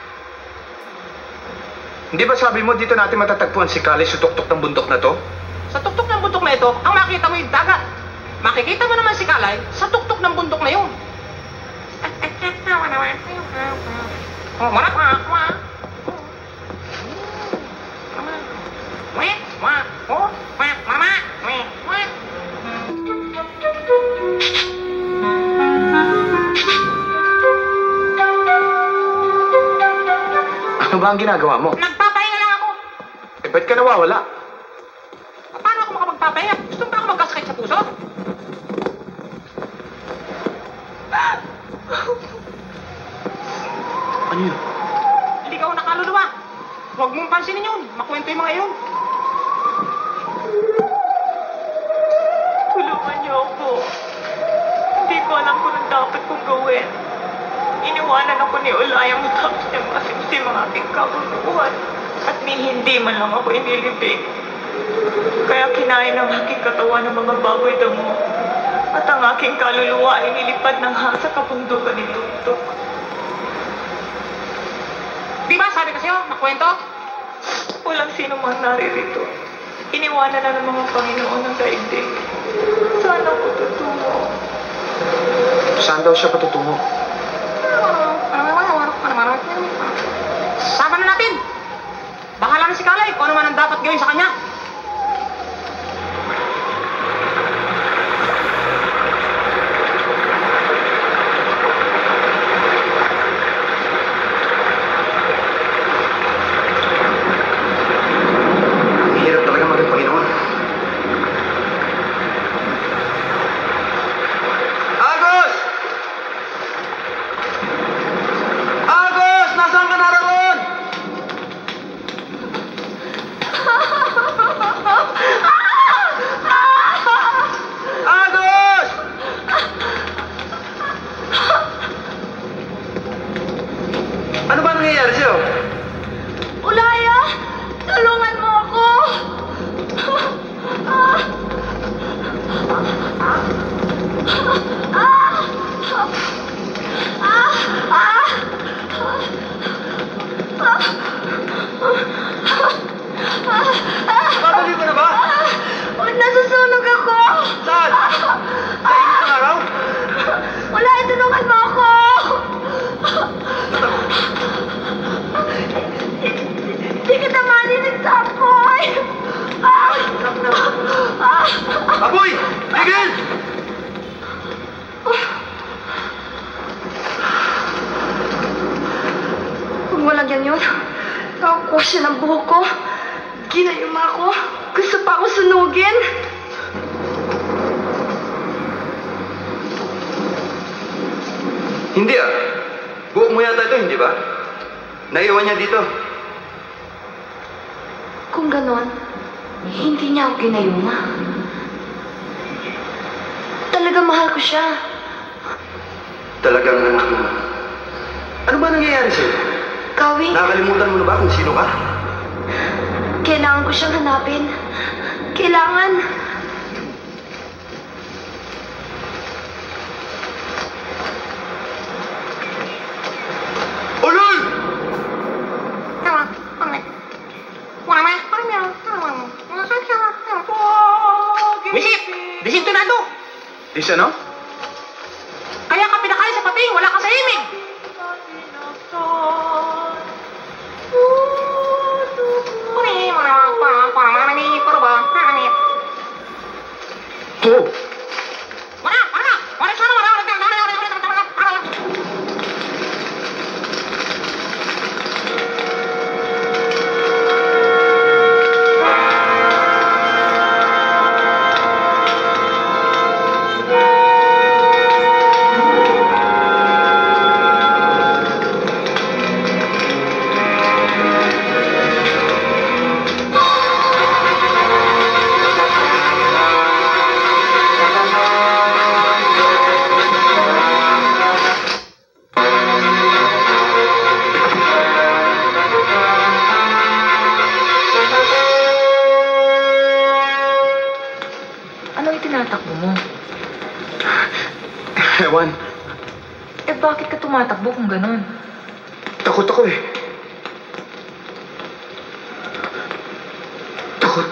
Hindi ba sabi mo dito natin matatagpuan si Kali sa tuktok ng bundok na to? Sa tuktok ng bundok na ito, ang makita mo yung dagat. Makikita mo naman si Kalay sa tuktok ng bundok na yun. Ano ba ang ginagawa mo? Nagpapahinga lang ako. Eh, ba't ka nawawala? Paano ako makapagpapahinga? Gusto ba ako magkasakit sa puso? Ano yun? Hindi ka ako nakaluluwa. Huwag mong pansinin yun. Makwento yung mga yun. Tulungan niyo ako. Hindi ko alam kung anong dapat kong gawin. Iniwanan ako ni Olaya matapos niya masimsim ang aking kabuluhan. At hindi man lang ako inilibig. Kaya kinain ang aking katawan ng mga baboy damo. At ang aking kaluluwa ay nilipad ng sa kabundukan ni Tuktok. Di ba sabi ko sa'yo, makwento? Walang sino mang naririto. Iniwanan na ng mga Panginoon ng daigdig. Saan ako tutungo? Saan daw siya patutungo? Sama na natin. Bahala na si Kalay kung ano man ang dapat gawin sa kanya. Hirap talaga maging Panginoon. Agos! Agos! Nasaan ka naroon? Agos! Ano ba nangyayari sa'yo? Olaya! Tulungan mo ako! Babali ka na ba? Nasusunog ako! Saan? Sa init ng araw? Olaya, tulungan mo ako! Hindi kita marinig sa apoy! Apoy! Tigil! Huwag mo lang yan yun. Nakakuha siya ng buhok ko. Ginayuma ako. Gusto pa ako sunugin. Hindi ah. Buhok mo yata ito, hindi ba? Naiwan niya dito. Kung ganon, hindi niya ako ginayuma. Talaga mahal ko siya. Talagang anak mo. Ano ba nangyayari sa'yo? Kawi, Nakalimutan mo na ba kung sino ka? kailangan ko siyang hanapin. Kailangan. Ulol! Bisip! Disintonado! Is ano? Kaya ka pinakain sa pating, wala ka sa imig! Oh! Ano itinatakbo mo? Ewan. At bakit ka tumatakbo kung ganon? Takot ako eh. Takot.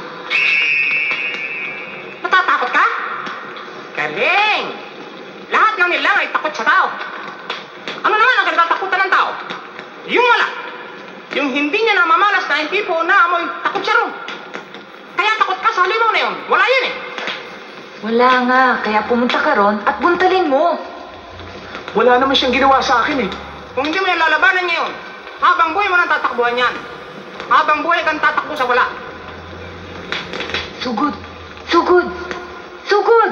Natatakot ka? Galing! Lahat ng nilang ay takot sa tao. Ano naman ang kinatatakutan ng tao? Yung wala. Yung hindi niya namamalas na hindi po naamoy, takot siya ron. Kaya takot ka sa halimaw na yun. Wala yun eh. Wala nga, kaya pumunta ka ron at buntalin mo. Wala naman siyang ginawa sa akin eh. Kung hindi mo yan lalabanan ngayon, habang buhay mo nang tatakbuhan yan. Habang buhay kang tatakbo sa wala. Sugod! Sugod! Sugod!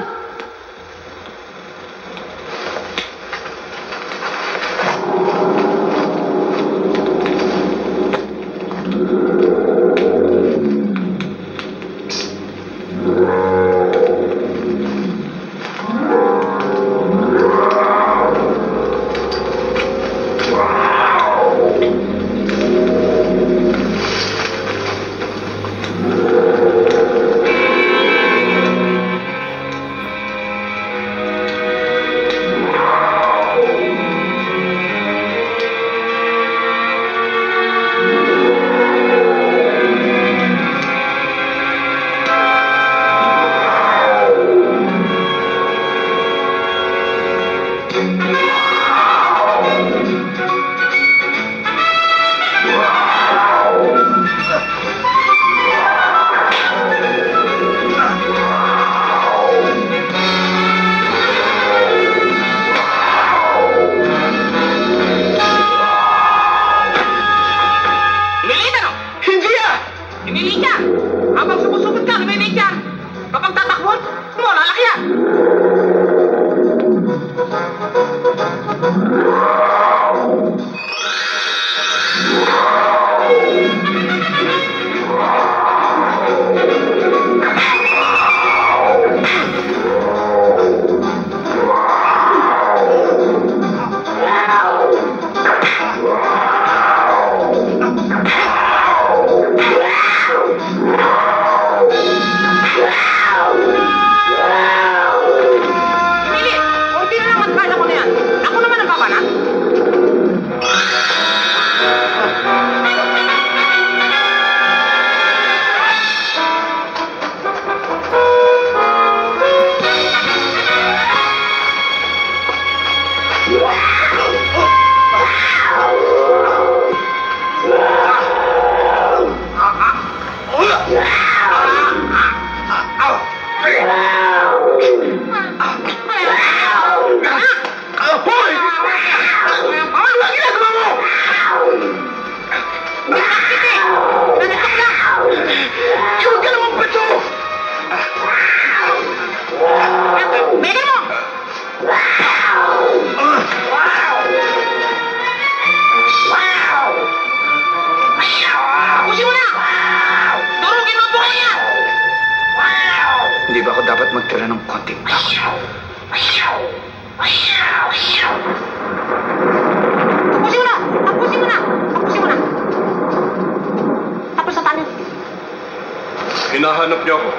Hinahanap niyo ako.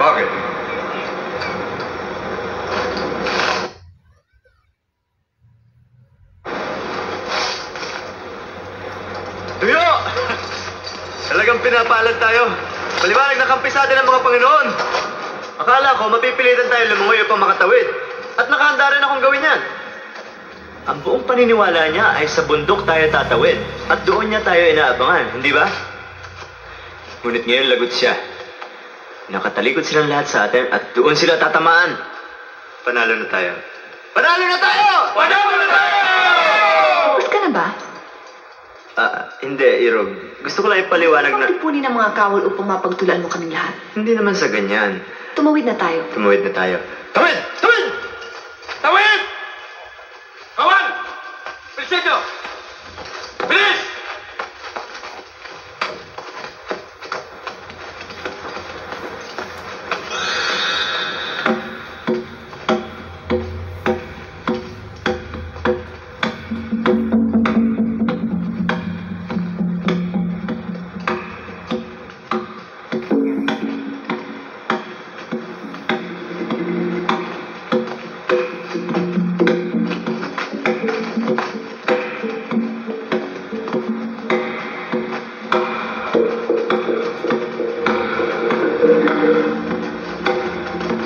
Bakit? Tuyo! Talagang pinapalad tayo. Maliwanag na kampi sa atin ang mga Panginoon. Akala ko mapipilitan tayo lumungoy upang makatawid. At nakahanda rin akong gawin yan. Ang buong paniniwala niya ay sa bundok tayo tatawid. At doon niya tayo inaabangan, hindi ba? Ngunit ngayon lagot siya. Nakatalikod silang lahat sa atin at doon sila tatamaan. Panalo na tayo. Panalo na tayo! Panalo na tayo! Tapos ka na ba? Hindi, Irog. Gusto ko lang ipaliwanag na... Pagtipunin ng mga kawal upang mapagtulan mo kaming lahat. Hindi naman sa ganyan. Tumawid na tayo. Tumawid na tayo. Tawid! Tawid! Tawid! Kawan! Bilisan nyo! Bilis!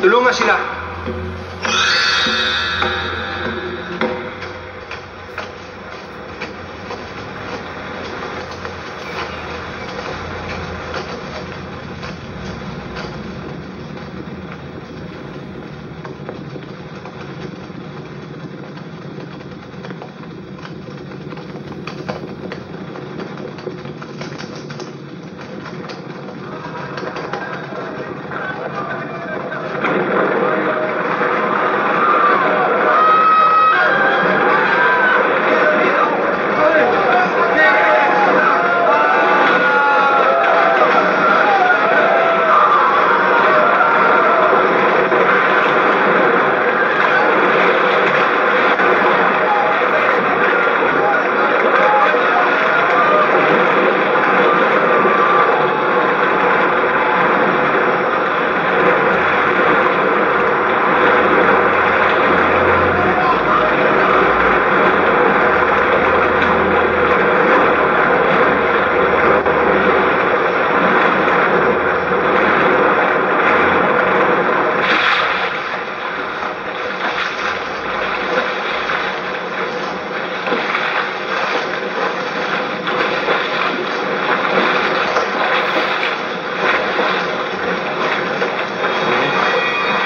Tulungan sila.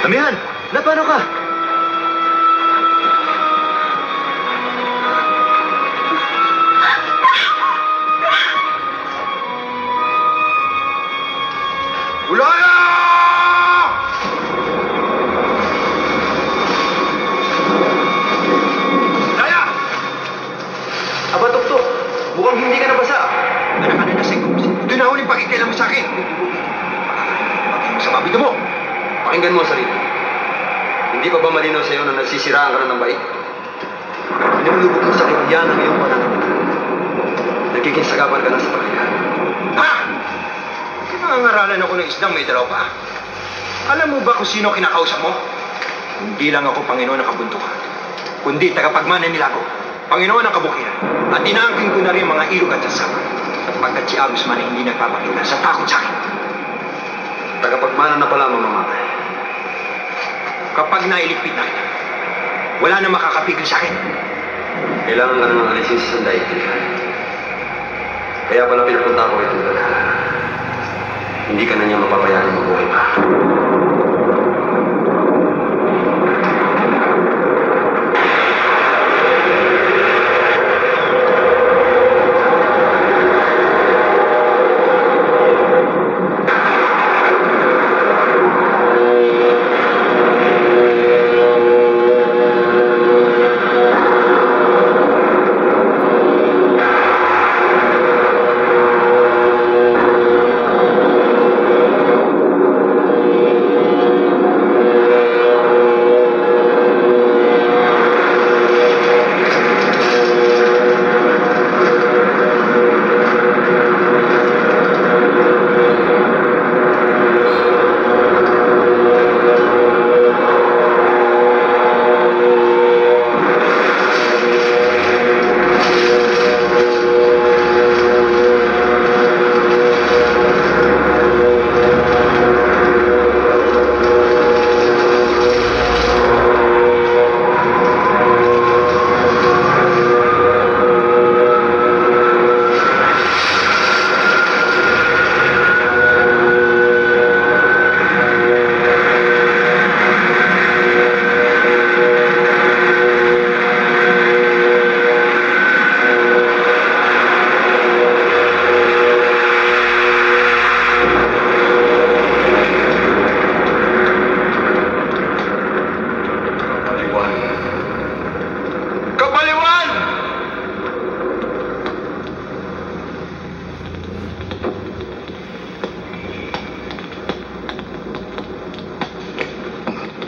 Damihan! Paano ka? Ulaya! Daya! Aba, Tuktok, mukhang hindi ka nabasa. Anak ka na nasing. Ito na huling pakikialam mo sa akin. Sa mabito mo. Pakinggan mo ang sarili. Hindi pa ba malinaw sa'yo na nagsisiraan ka na ng bait? Nilulubog mo sa kaibigan ng iyong pananamit. Nagkikinsagapan ka na sa pagkakita. Ha? Kinangaralan ako ng isdang may dalaw pa. Alam mo ba kung sino kinakausap mo? Hindi lang ako Panginoon ng kabuntukan, kundi tagapagmana nila ako, Panginoon ng kabukiran. At inaangkin ko na rin mga ilog at sasama. Pagkat si Agus man ay hindi nagpapakita sa takot sa akin. Tagapagmana na pala mamamatay. Kapag nailigpit na kita, wala na makakapigil sa akin. Kailangan ka naman alisin sa sandaigdig. Kaya pala pinapunta ko itong dala. Hindi ka na niya mapapayarin mabuhay pa.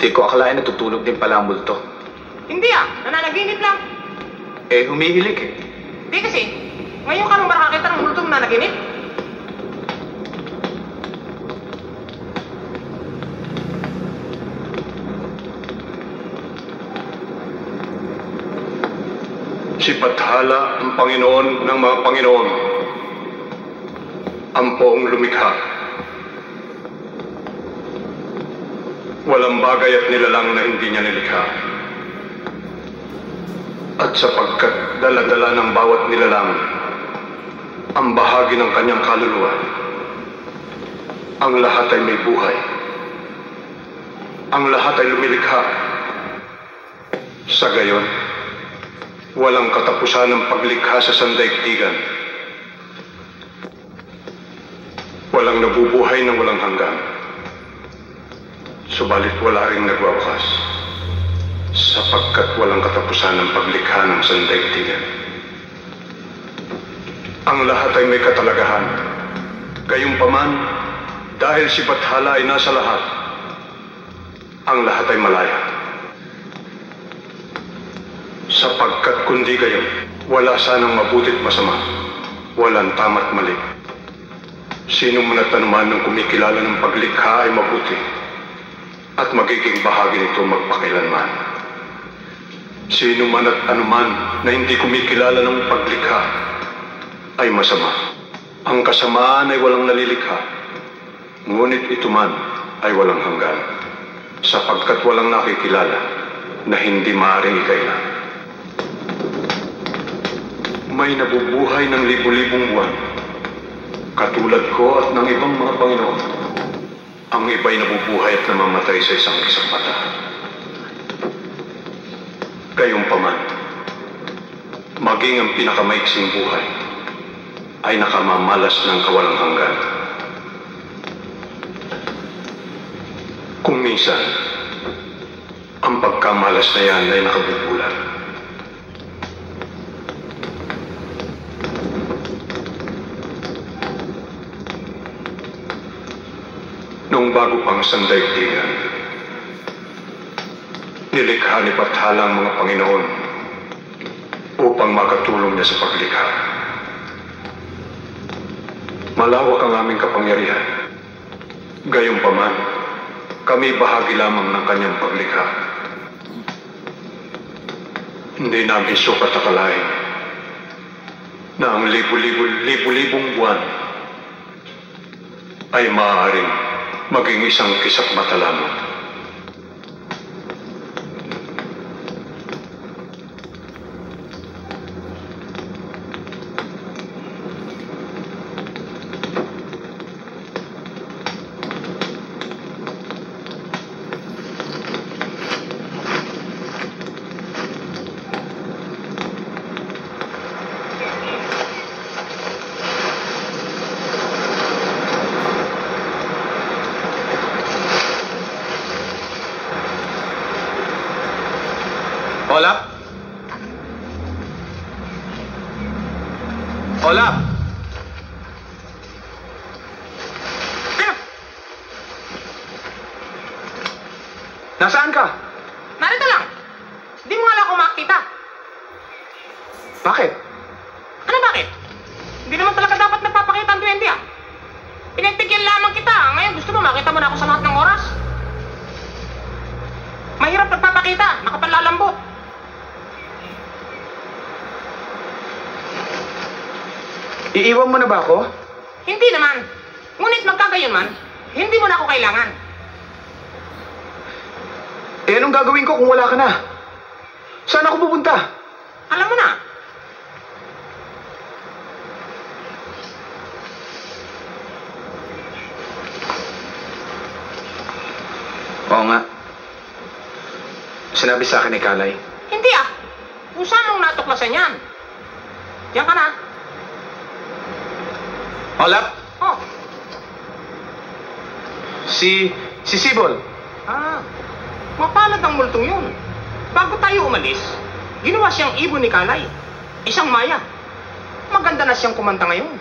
Hindi ko akalain natutulog din pala ang multo. Hindi nananaginip lang. Eh, humihilig eh. Hindi kasi, ngayon ka nung makakita ng multong nanaginip. Si Bathala ang Panginoon ng mga Panginoon, ang poong lumikha. walang bagay at nilalang na hindi niya nilikha. At sapagkat dala-dala ng bawat nilalang ang bahagi ng kanyang kaluluwa, ang lahat ay may buhay. Ang lahat ay lumilikha. Sa gayon, walang katapusan ng paglikha sa sandaigdigan. Walang nabubuhay ng walang hanggan. Subalit wala ring nagwawakas, sapagkat walang katapusan ng paglikha ng sandaigdigan. Ang lahat ay may katalagahan. Gayunpaman, dahil si Bathala ay nasa lahat, ang lahat ay malaya. Sapagkat kundi gayon, wala sanang mabuti't masama, walang tama't mali. Sino man at anuman ng kumikilala ng paglikha ay mabuti at magiging bahagi nito magpakailanman. Sino man at anuman na hindi kumikilala ng paglikha ay masama. Ang kasamaan ay walang nalilikha, ngunit ito man ay walang hanggan, sapagkat walang nakikilala na hindi maaaring ikailan. May nabubuhay ng libu-libong buwan, katulad ko at ng ibang mga Panginoon. Ang iba'y nabubuhay at namamatay sa isang mata. Gayunpaman, maging ang pinakamaiksing buhay ay nakamamalas ng kawalang hanggan. Kung minsan, ang pagkamalas na yan ay nakabubulan. Noong bago pang sandaigdigan, nilikha ni Bathala ang mga Panginoon upang makatulong niya sa paglikha. Malawak ang aming kapangyarihan. Gayunpaman, kami bahagi lamang ng kanyang paglikha. Hindi namin sukat akalain na ang libu-libong buwan ay maaaring maging isang kisap mata lamang. Olap? Olap? Nasaan ka? Narito lang. Di mo nga lang ako makita. Bakit? Ano bakit? Hindi naman talaga dapat nagpapakita ang duwende ah. Pinagtigyan lamang kita. Ngayon gusto mo makita mo na ako sa lahat ng oras? Mahirap nagpapakita. Nakapanlalambot. Iiwan mo na ba ako? Hindi naman. Ngunit magkagayon man, hindi mo na ako kailangan. Eh, anong gagawin ko kung wala ka na? Saan ako pupunta? Alam mo na. Oo nga. Sinabi sa akin ni Kalay. Hindi ah. Kung saan mong natuklasan yan? Diyan ka na. Olap? Oh. Si Sibol. Ah. Mapalad ang multong yun. Bago tayo umalis, ginawa siyang ibon ni Kalay. Isang maya. Maganda na siyang kumanta ngayon.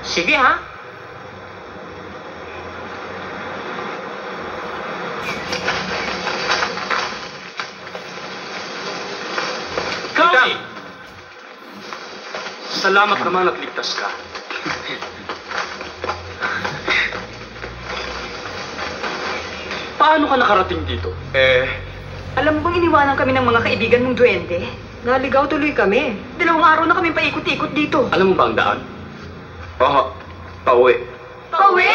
Sige ha. Kalay! Salamat naman at ligtas ka. Paano ka nakarating dito? Alam mo bang iniwanan kami ng mga kaibigan mong duwende? Naligaw tuloy kami. 2 araw na kami paikot-ikot dito. Alam mo ba ang daan? Oo, pauwi. Pauwi?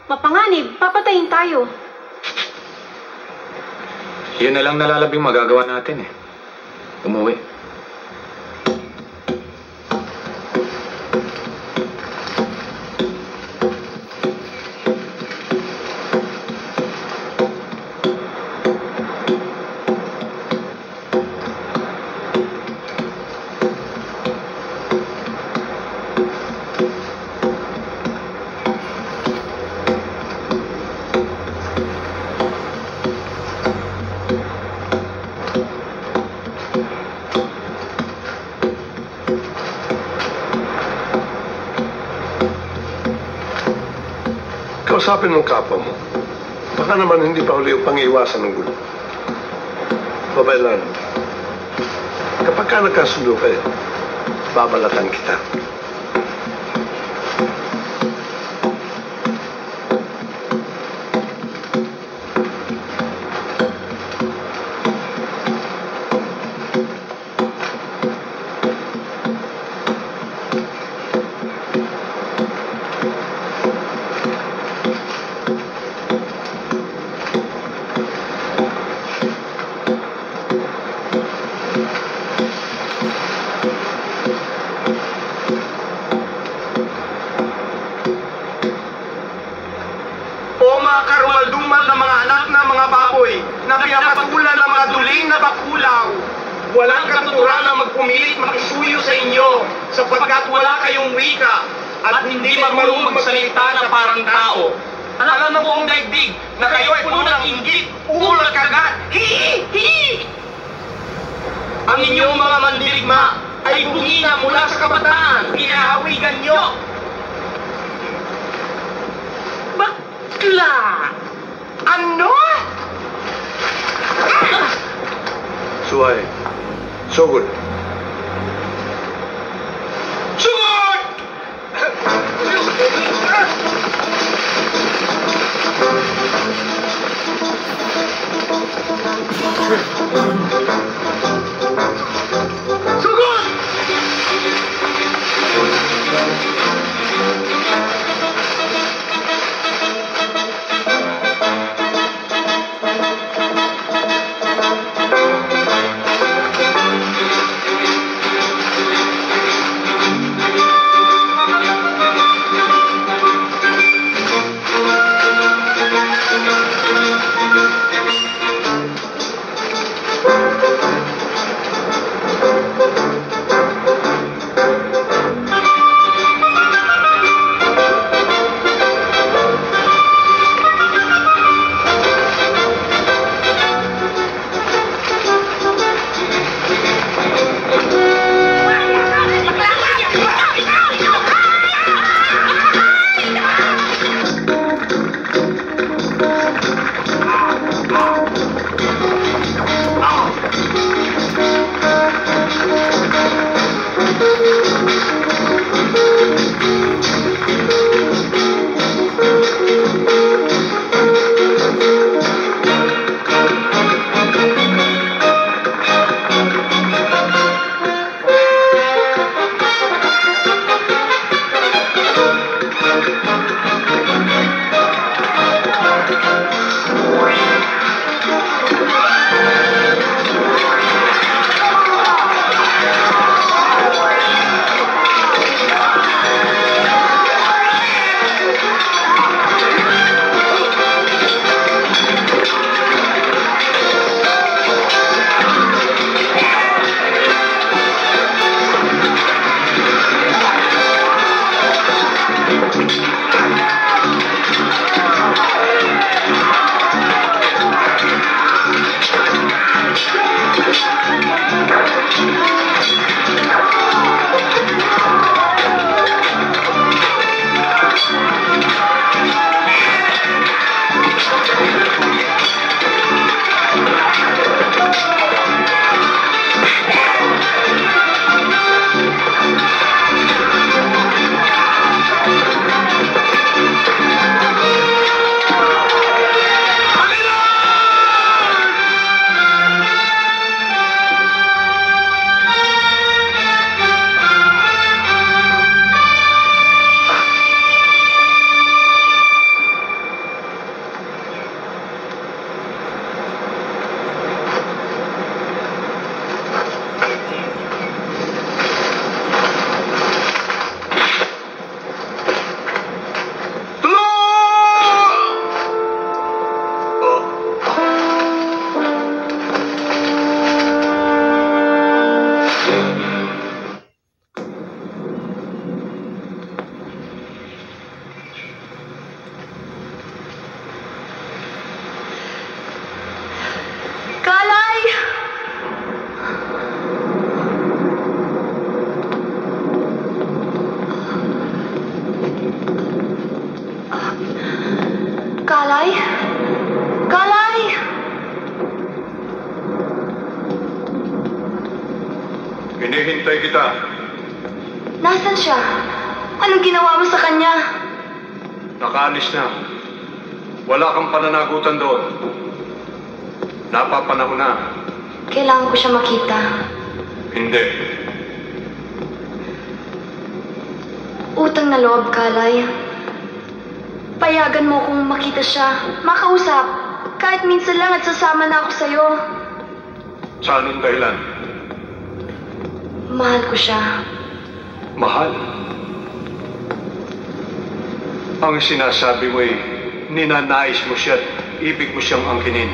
Mapanganib, papatayin tayo. Yun na lang nalalabing magagawa natin eh. Umuwi. Kausapin mo kapwa mo. Baka naman hindi pa uli upang iwasan ng gulo. Babaylan, kapag ka nagkasundo kayo, babalatan kita. Na pinapatulan ng mga duling na bakulaw. Walang katuturan na magpumilit makisuyo sa inyo sapagkat wala kayong wika at hindi marunong magsalita na parang tao. Alam na buong daigdig na kayo ay puno ng inggit, ulat kagat, hi! Ang inyong mga mandirigma ay bungina mula sa kabataan, kinahawigan nyo. Bakla! Ano? Suhay. Sugod. Sugod! Sugod! Kalay? Kalay! Hinihintay kita. Nasaan siya? Anong ginawa mo sa kanya? Nakaalis na. Wala kang pananagutan doon. Napapanahon na. Kailangan ko siya makita. Hindi. Utang na loob, Kalay. Payagan mo kung makita siya. Makausap. Kahit minsan lang at sasama na ako sa'yo. Sa anong dahilan? Mahal ko siya. Mahal? Ang sinasabi mo ay ninanais mo siya at ibig mo siyang angkinin.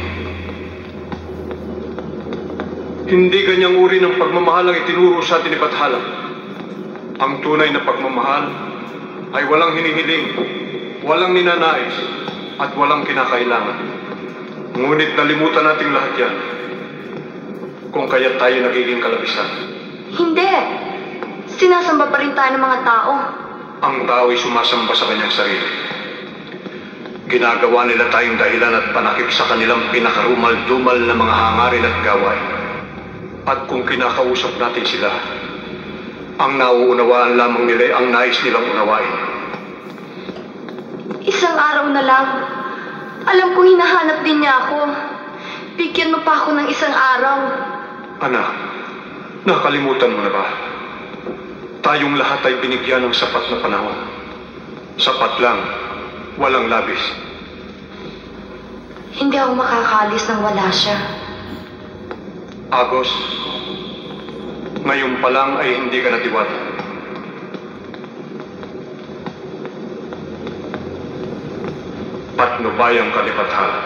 Hindi ganyang uri ng pagmamahal ang itinuro sa atin ni Bathala. Ang tunay na pagmamahal ay walang hinihiling, walang ninanais, at walang kinakailangan. Ngunit nalimutan nating lahat yan kung kaya tayo nagiging kalabisan. Hindi. Sinasamba pa rin tayo ng mga tao. Ang tao ay sumasamba sa kanyang sarili. Ginagawa nila tayong dahilan at panakip sa kanilang pinakarumal-dumal na mga hangarin at gawain. At kung kinakausap natin sila, ang nauunawaan lamang nila ay ang nais nilang unawain. Isang araw na lang. Alam kong hinahanap din niya ako. Bigyan mo pa ako ng isang araw. Anak, nakalimutan mo na ba? Tayong lahat ay binigyan ng sapat na panahon. Sapat lang, walang labis. Hindi ako makakaalis nang wala siya. Agos, ngayon pa lang ay hindi ka natiwala. Patnubayang ka ni Bathala.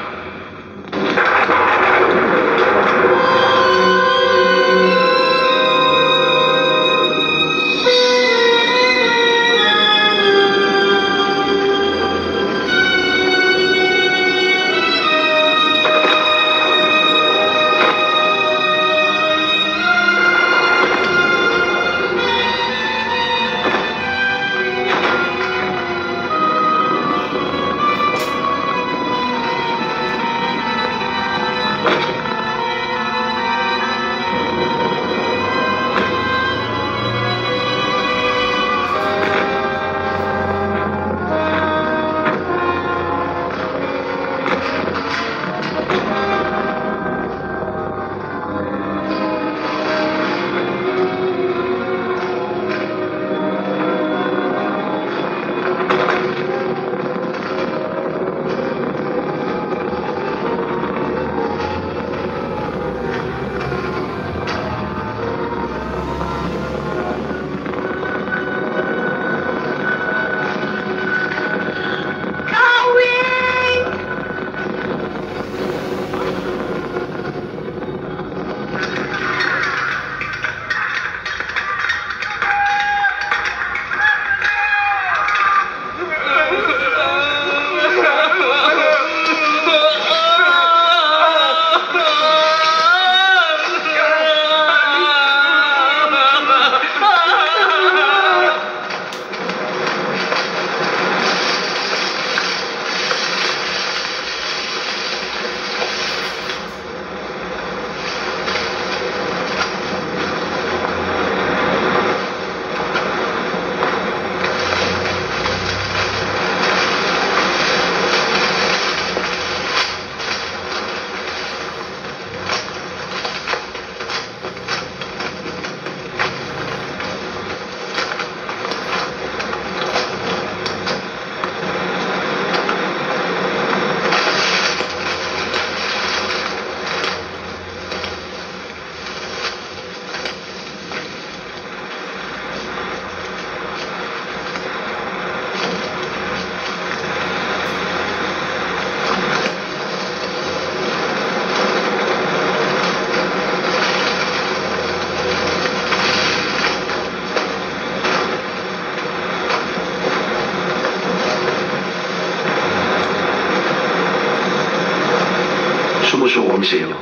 Sumusuko kami sa iyo.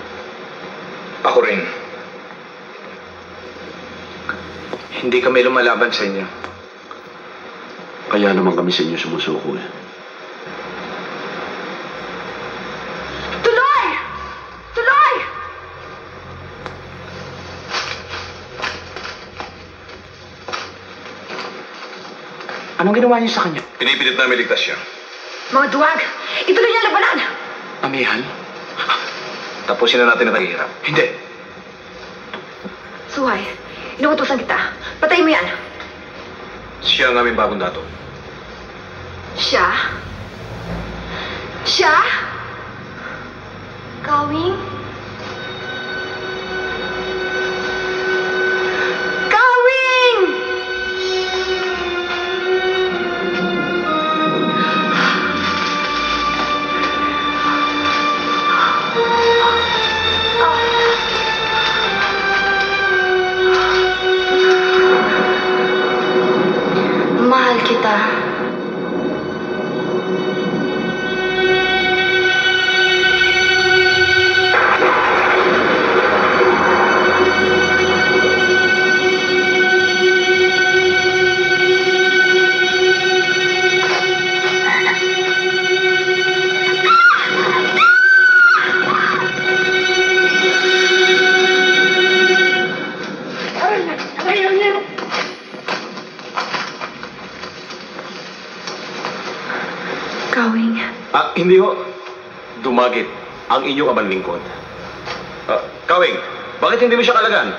Ako rin. Hindi kami lumalaban sa inyo. Kaya naman kami sa inyo sumusuko eh. Anong ginawa niyo sa kanya? Pinipilit namin ligtas siya. Mga duwag! Ituloy niya ang labanan! Amihan? Tapusin na natin ang hirap. Hindi. Suhay, inuutosan kita. Patayin mo yan. Siya ang aming bagong dato. Siya? Siya? Kawing? Kawing! Mahal kita. Kawing. Hindi ho. Dumagit ang inyong abang lingkod. Kawing, bakit hindi mo siya kalagan?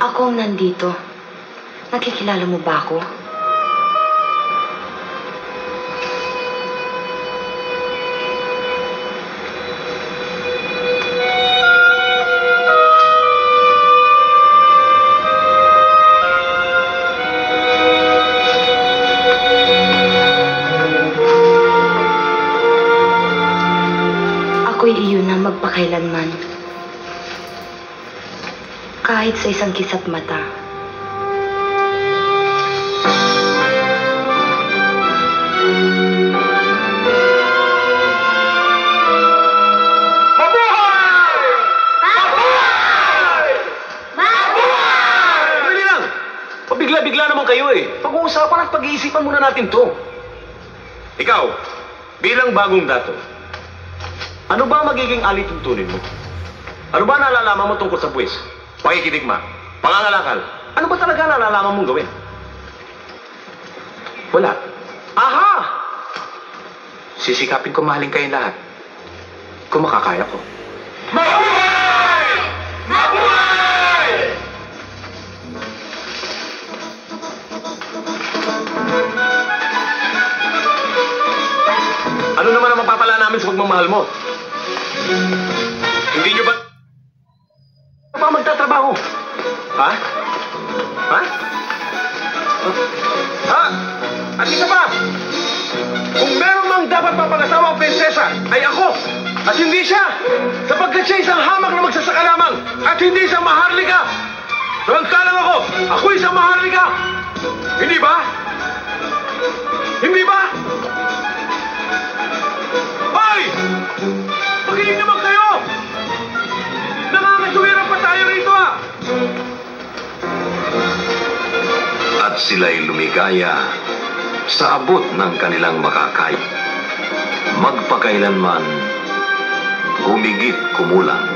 Ako ang nandito. Nakikilala mo ba ako? Ako'y iyon na magpakailanman. Kahit sa isang kisap mata. Dali lang! Pabigla-bigla naman kayo eh. Pag-uusapan at pag-iisipan muna natin to. Ikaw, bilang bagong dato, ano ba magiging alituntunin mo? Ano ba nalalaman mo tungkol sa buwis? Pakikidigma? Pangangalakal? Ano ba talaga nalalaman mong gawin? Wala. Aha! Sisikapin ko mahalin kayong lahat. Kung makakaya ko. Mabuhay! Mabuhay! Ano naman ang mapapala namin sa pagmamahal mo? Hindi nyo ba... Ano ba magtatrabaho? Ha? Ha? Ha? At isa pa, kung meron mang dapat mapag-asawa ang prinsesa, ay ako! At hindi siya! Sapagkat siya isang hamak na magsasaka lamang at hindi isang maharlika! Samantalang ako! Ako isang maharlika! Hindi ba? Hindi ba? Hoy! Makinig naman kayo! Nangangasuwiran pa tayo rito ah! At sila'y lumigaya sa abot ng kanilang makakaya. Magpakailanman, humigit kumulang.